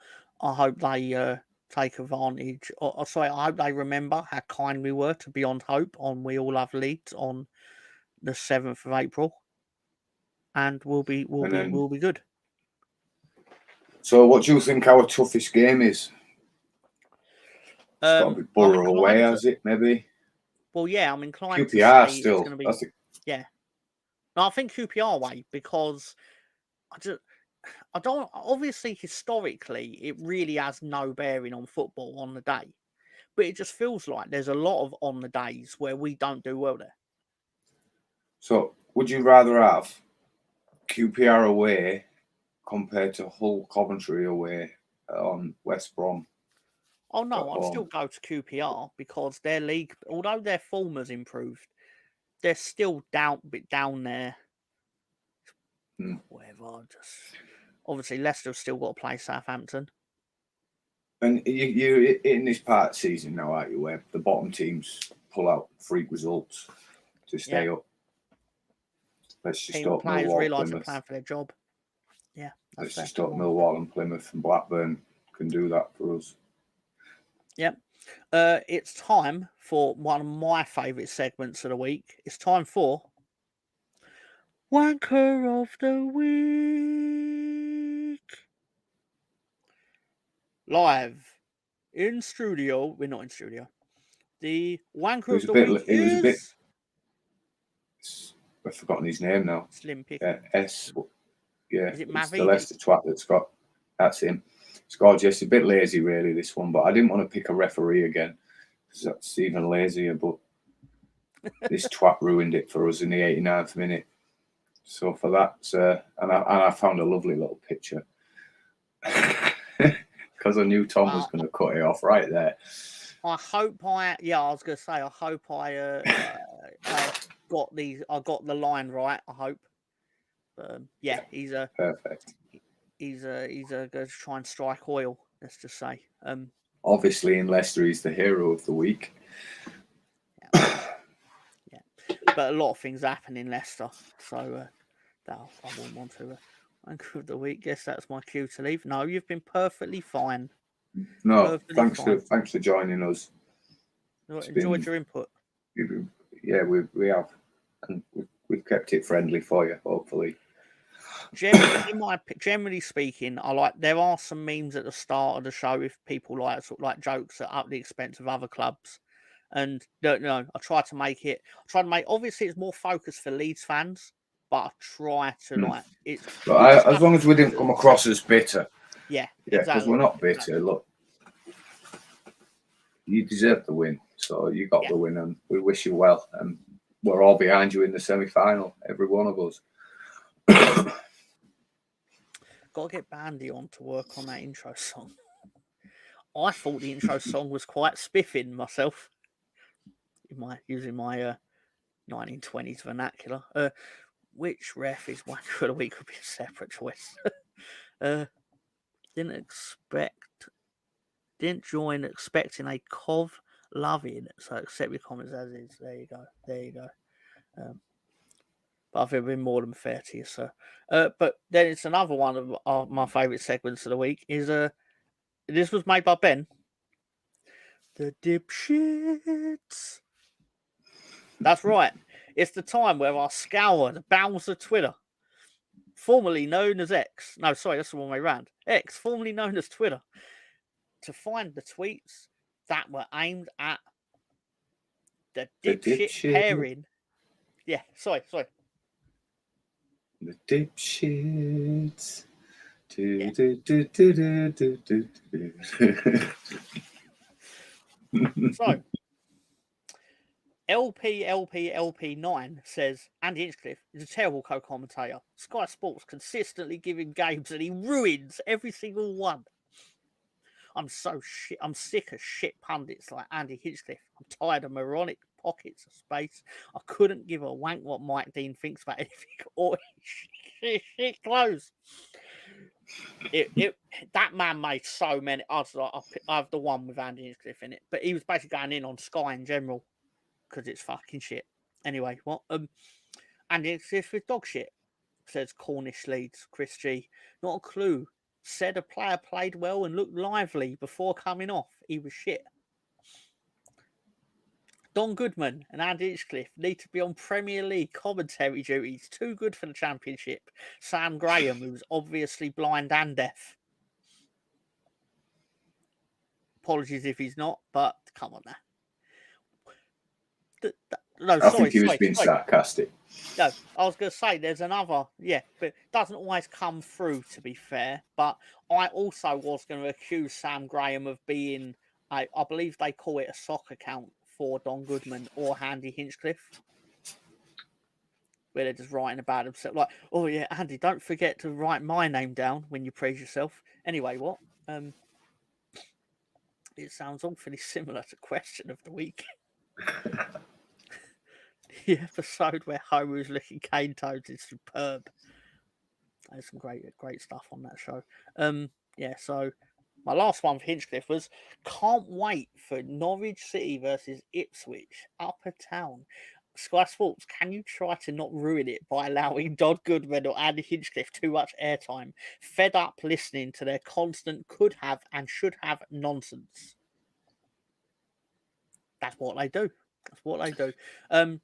I hope they take advantage. I hope they remember how kind we were to Beyond Hope on We All Love Leeds on the 7th of April, and we'll be good. So, what do you think our toughest game is? It's got to be Borough away, has it? Maybe. Well, yeah, I'm inclined QPR to say still. It's going to be, yeah. No, I think QPR away because I don't. Obviously, historically, it really has no bearing on football on the day, but it just feels like there's a lot of on the days where we don't do well there. So, would you rather have QPR away compared to Hull Coventry away on West Brom? Oh no, I'd still go to QPR because their league, although their form has improved, they're still down there. Whatever. Obviously, Leicester's still got to play Southampton. And you're in this part of the season now, aren't you, where the bottom teams pull out freak results to stay up. Let's just Team hope players Millwall, realise they're Plymouth. playing for their job. Yeah, Let's just hope Millwall and Plymouth and Blackburn can do that for us. Yep. It's time for one of my favourite segments of the week. It's time for Wanker of the Week. Live in studio. We're not in studio. The Wanker of the Week is... I've forgotten his name now. Slim Pickens. Yeah, Is it it's Mavi? the Leicester twat that's got... That's him. It's gorgeous. A bit lazy, really, this one, but I didn't want to pick a referee again. That's even lazier, but this twat ruined it for us in the 89th minute. So for that, and I found a lovely little picture because I knew Tom was going to cut it off right there. I hope I was going to say, I hope I got the line right. I hope. He's perfect. He's going to try and strike oil. Let's just say. Obviously, in Leicester, he's the hero of the week. Yeah, but a lot of things happen in Leicester, so I wouldn't want to. Anchor of the week. Guess that's my cue to leave. No, you've been perfectly fine. No, thanks for joining us. Enjoyed your input. Yeah, we have, and we've kept it friendly for you, hopefully. Generally speaking, there are some memes at the start of the show if people like sort of like jokes at the expense of other clubs, and I try to make obviously it's more focused for Leeds fans, but I try to as long as we didn't come across as bitter. Yeah, because exactly. we're not bitter. Exactly. Look, you deserve the win, so you got the win, and we wish you well, and we're all behind you in the semi-final, every one of us. Got to get Bandi on to work on that intro song. I thought the intro song was quite spiffing myself, using my 1920s vernacular. Which ref is Wanker of the Week would be a separate choice. Didn't join expecting a Cov loving, so accept your comments as is. There you go. But I've been more than fair to you, sir. But then it's another one of my favourite segments of the week is this was made by Ben. The dipshits. That's right. It's the time where I scour the bowels of Twitter, formerly known as X. No, sorry, that's the one way round. X, formerly known as Twitter, to find the tweets that were aimed at the dipshit pairing. Yeah, sorry. The dipshits. So, LP9 says Andy Hinchcliffe is a terrible co-commentator. Sky Sports consistently give him games and he ruins every single one. I'm sick of shit pundits like Andy Hinchcliffe. I'm tired of moronic pockets of space. I couldn't give a wank what Mike Dean thinks about anything or shit clothes. That man made so many. I have the one with Andy Hinchcliffe in it, but he was basically going in on Sky in general because it's fucking shit. Anyway, what? Andy Hinchcliffe with dog shit, says Cornish Leeds. Chris G. Not a clue. Said a player played well and looked lively before coming off. He was shit. Don Goodman and Andy Hinchcliffe need to be on Premier League commentary duties. Too good for the Championship. Sam Graham, who's obviously blind and deaf. Apologies if he's not, but come on now. I think he was being sarcastic. No, I was going to say there's another, but it doesn't always come through, to be fair. But I also was going to accuse Sam Graham of being, I believe they call it a sock account for Don Goodman or Andy Hinchcliffe, where they're just writing about themselves. Like, oh yeah, Andy, don't forget to write my name down when you praise yourself. Anyway, what? It sounds awfully similar to Question of the Week. The episode where Homer's looking cane toads is superb. There's some great stuff on that show. So My last one for Hinchcliffe was can't wait for Norwich City versus Ipswich, Upper Town. Sky Sports, can you try to not ruin it by allowing Don Goodman or Andy Hinchcliffe too much airtime? Fed up listening to their constant could have and should have nonsense. That's what they do. That's what they do.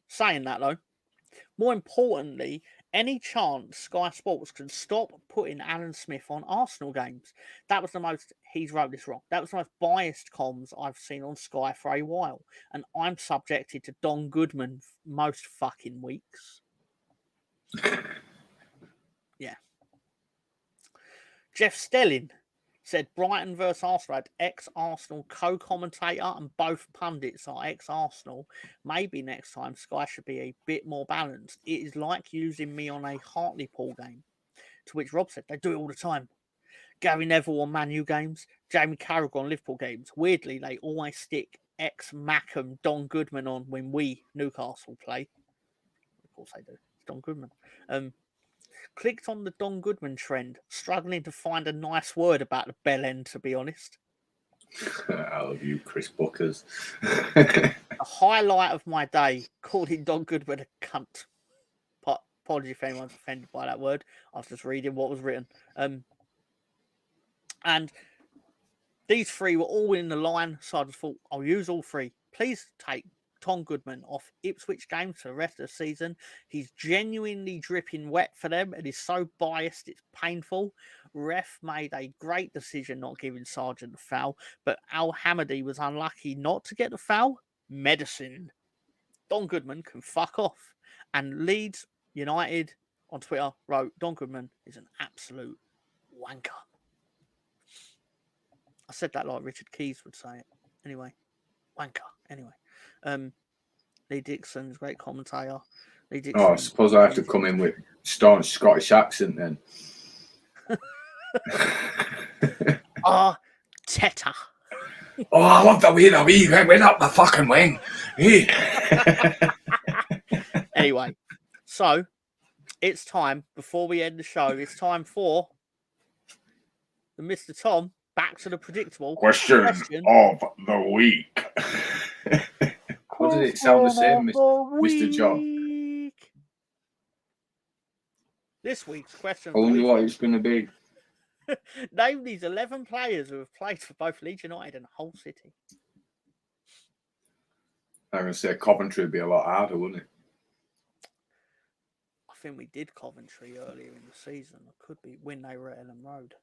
Saying that though, more importantly, any chance Sky Sports can stop putting Alan Smith on Arsenal games? That was the most, he's wrote this wrong, that was the most biased comms I've seen on Sky for a while. And I'm subjected to Don Goodman most fucking weeks. Yeah. Jeff Stelling said Brighton versus Arsenal had ex-Arsenal co-commentator and both pundits are ex-Arsenal. Maybe next time Sky should be a bit more balanced. It is like using me on a Hartlepool game. To which Rob said, they do it all the time. Gary Neville on Man U games, Jamie Carragher on Liverpool games. Weirdly, they always stick ex-Mackham Don Goodman on when we, Newcastle, play. Of course they do. It's Don Goodman. Clicked on the Don Goodman trend, struggling to find a nice word about the bell end, to be honest. I love you, Chris Bookers. A highlight of my day, calling Don Goodman a cunt. Apology if anyone's offended by that word. I was just reading what was written. And these three were all in the line, so I just thought, I'll use all three. Please take Don Goodman off Ipswich games for the rest of the season. He's genuinely dripping wet for them and is so biased it's painful. Ref made a great decision not giving Sargent the foul, but Al Hamadi was unlucky not to get the foul. Medicine. Don Goodman can fuck off. And Leeds United on Twitter wrote, Don Goodman is an absolute wanker. I said that like Richard Keys would say it. Anyway, wanker. Anyway, Lee Dixon's great commentator. Lee Dixon. Oh, I suppose I have to come in with staunch Scottish accent then. Teta. Oh, I love the way that we went up the fucking wing. Hey. Anyway, so it's time, before we end the show, it's time for the Mr. Tom, back to the predictable Question of the week. Why did it sound the same, Mr. John? This week's question. I wonder what it's going to be. Name these 11 players who have played for both Leeds United and Hull City. I'm going to say Coventry would be a lot harder, wouldn't it? I think we did Coventry earlier in the season. It could be when they were at Ellen Road.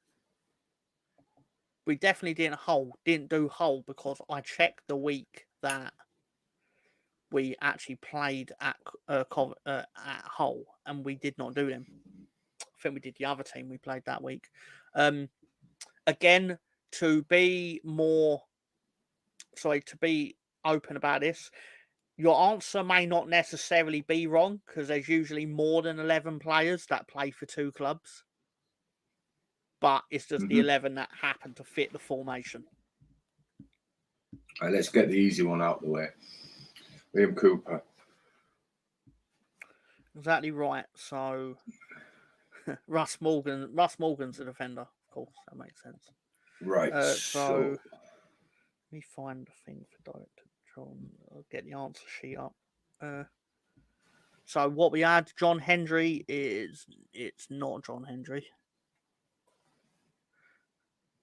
We definitely didn't do Hull because I checked the week that we actually played at Hull and we did not do them. I think we did the other team we played that week. Again, to be open about this, your answer may not necessarily be wrong because there's usually more than 11 players that play for two clubs. But it's just the 11 that happen to fit the formation. All right, let's get the easy one out of the way. Liam Cooper. Exactly right. So Russ Morgan's a defender, of course. That makes sense. Right. So let me find the thing for Director John. I'll get the answer sheet up. So what we had, John Hendry it's not John Hendry.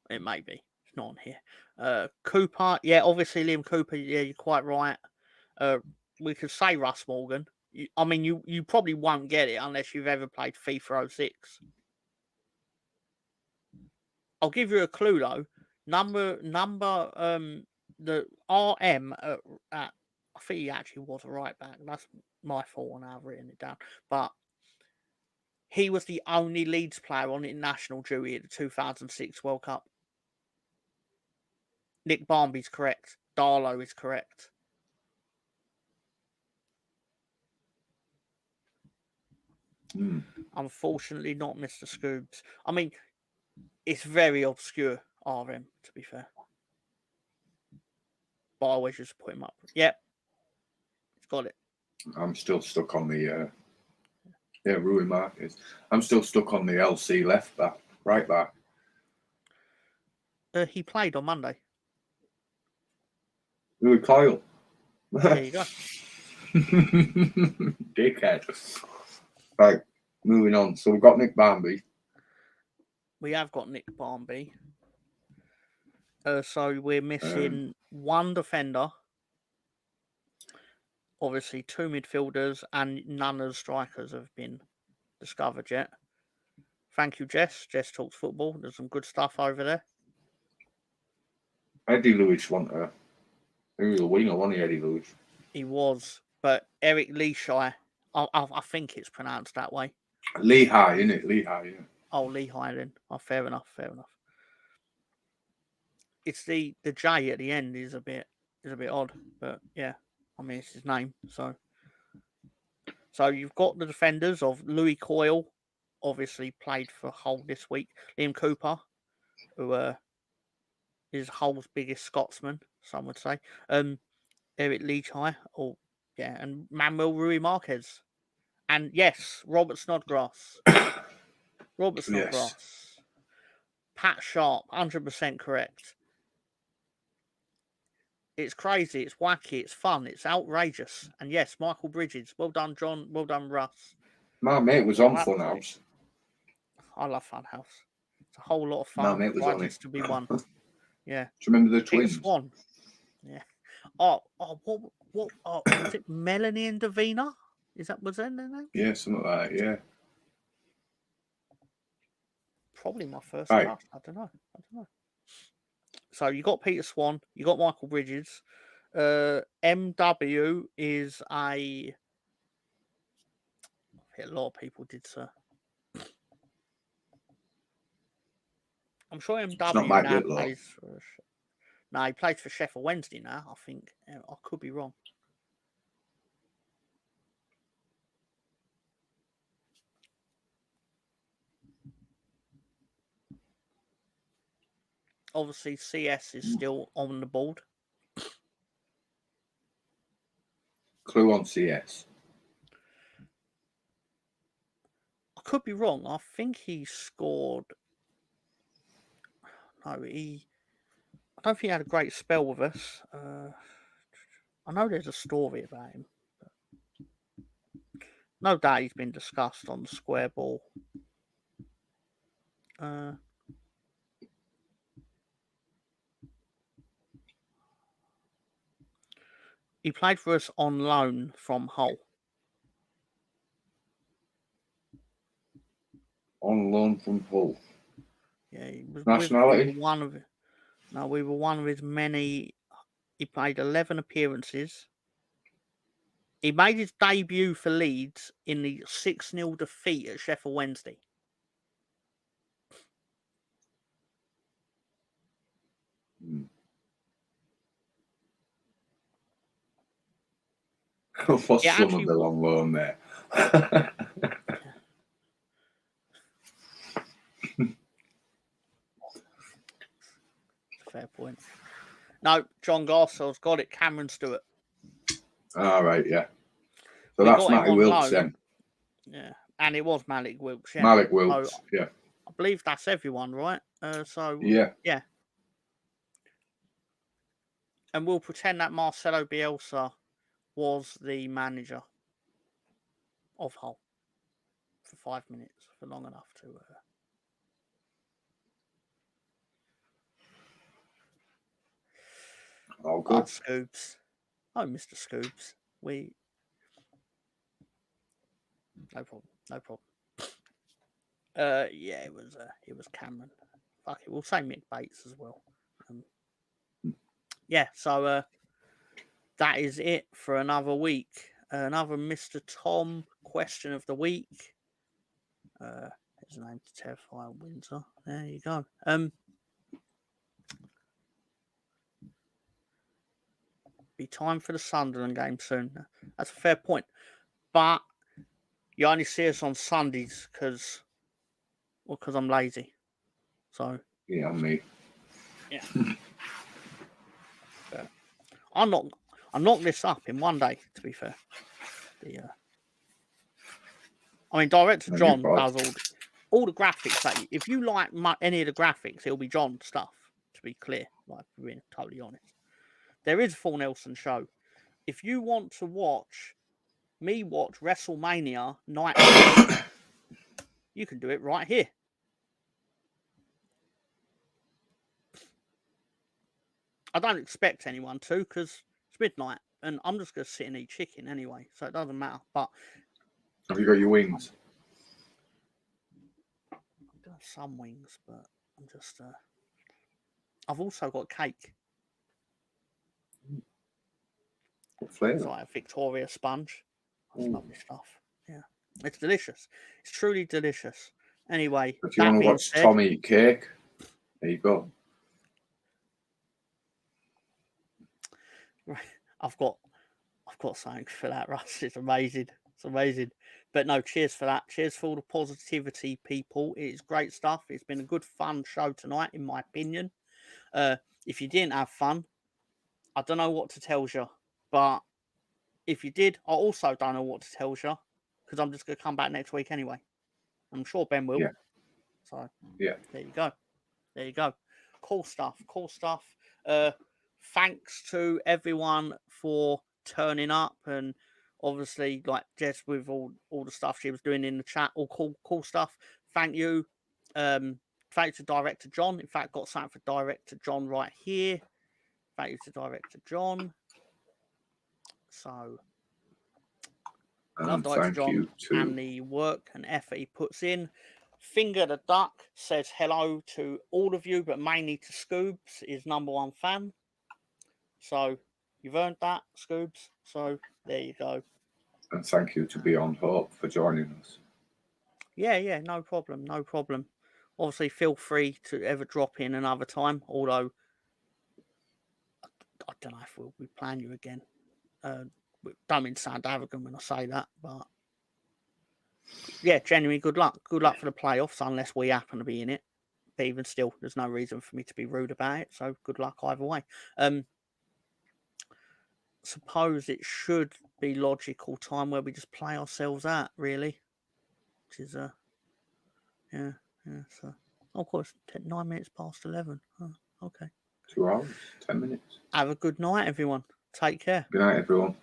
It may be. It's not on here. Cooper, yeah, obviously Liam Cooper. Yeah, you're quite right. We could say Russ Morgan. You probably won't get it unless you've ever played FIFA 06. I'll give you a clue though. Number the RM at I think he actually was a right back. That's my fault when I've written it down. But he was the only Leeds player on international duty at the 2006 World Cup. Nick Barmby's correct. Darlow is correct. Unfortunately, not Mr. Scoobs. I mean, it's very obscure, RM, to be fair. But I always just put him up. Yep. It's got it. I'm still stuck on the... Rui Marquez. I'm still stuck on the LC left back, right back. He played on Monday. Louis Coyle. There you go. Dickhead. Right, moving on. So we've got Nick Barmby. We have got Nick Barmby. So we're missing one defender. Obviously, 2 midfielders, and none of the strikers have been discovered yet. Thank you, Jess. Jess Talks Football. There's some good stuff over there. Eddie Lewis wanted he was a winger, wasn't he, Eddie Lewis? He was, but Eric Leshai, I think it's pronounced that way. Lehigh, isn't it? Lehigh, yeah. Oh, Lehigh then. Oh, fair enough, fair enough. It's the J at the end is a bit odd, but yeah, I mean it's his name. So you've got the defenders of Louis Coyle, obviously played for Hull this week. Liam Cooper, who is Hull's biggest Scotsman, some would say. Eric Lechai, and Manuel Rui Marquez. And yes, Robert Snodgrass. Robert Snodgrass. Yes. Pat Sharp, 100% correct. It's crazy, it's wacky, it's fun, it's outrageous. And yes, Michael Bridges. Well done, John. Well done, Russ. My mate was on Funhouse. I love Funhouse. It's a whole lot of fun. My mate was on it. To be won. Yeah. Do you remember the twins? Swan. Yeah. What was it? Melanie and Davina? Was that their name? Yeah, something like that, yeah. Probably my first crush. I don't know. So you got Peter Swan, you got Michael Bridges. MW is a lot of people did, sir. I'm sure MW now plays for. No, he plays for Sheffield Wednesday now, I think. I could be wrong. Obviously, CS is still on the board. Clue on CS. I could be wrong. I think he scored. No, I don't think he had a great spell with us. I know there's a story about him. No doubt he's been discussed on the square ball. He played for us on loan from Hull. On loan from Hull. Yeah, he was nationality. We were one of his many. He played 11 appearances. He made his debut for Leeds in the 6-0 defeat at Sheffield Wednesday. What's Somerville on loan there? Fair point. No, John Garcell's got it. Cameron Stewart. All right, yeah. So that's Matty Wilkes then. Yeah, and it was Malik Wilkes. Yeah. Malik Wilkes, yeah. I believe that's everyone, right? Yeah. And we'll pretend that Marcelo Bielsa was the manager of Hull for 5 minutes, for long enough to. Oh, good. Scoobs. Oh, Mr. Scoobs. No problem. Yeah, it was Cameron. Fuck it, we'll say Mick Bates as well. Yeah, so that is it for another week. Another Mr. Tom question of the week. His name's Terrify Windsor. There you go. Be time for the Sunderland game soon. That's a fair point. But you only see us on Sundays because I'm lazy. So yeah, me. Yeah. I knocked this up in one day, to be fair. Director John does all the graphics. If you like any of the graphics, it'll be John's stuff, to to be clear, like being totally honest. There is a full Nelson show. If you want to watch me watch WrestleMania night, you can do it right here. I don't expect anyone to because it's midnight and I'm just going to sit and eat chicken anyway, so it doesn't matter. But have you got your wings? I've got some wings, but I'm just. I've also got cake. What flavour? It's like a Victoria sponge. That's lovely stuff. Yeah, it's delicious. It's truly delicious. Anyway, If you want to watch Tom eat cake, there you go. Right, I've got something for that, Russ. It's amazing. It's amazing. But no, cheers for that. Cheers for all the positivity, people. It's great stuff. It's been a good, fun show tonight, in my opinion. If you didn't have fun, I don't know what to tell you. But if you did, I also don't know what to tell you because I'm just going to come back next week anyway. I'm sure Ben will. Yeah. So yeah, there you go. There you go. Cool stuff. Cool stuff. Thanks to everyone for turning up and obviously like Jess with all the stuff she was doing in the chat, all cool stuff. Thank you. Thank you to Director John. In fact, got something for Director John right here. Thank you to Director John. So love Director John and the work and effort he puts in. Finger the Duck says hello to all of you, but mainly to Scoobs, his #1 fan. So you've earned that, Scoobs. So there you go. And thank you to Beyond Hope for joining us. Yeah, no problem, no problem. Obviously, feel free to ever drop in another time, although I don't know if we'll be playing you again. Don't mean to sound arrogant when I say that, but yeah, genuinely good luck. Good luck for the playoffs, unless we happen to be in it. But even still, there's no reason for me to be rude about it, so good luck either way. Suppose it should be logical time where we just play ourselves out, really. Which is yeah. So of course, 9 minutes past 11. Oh, okay. 2 hours, 10 minutes. Have a good night, everyone. Take care. Good night, everyone.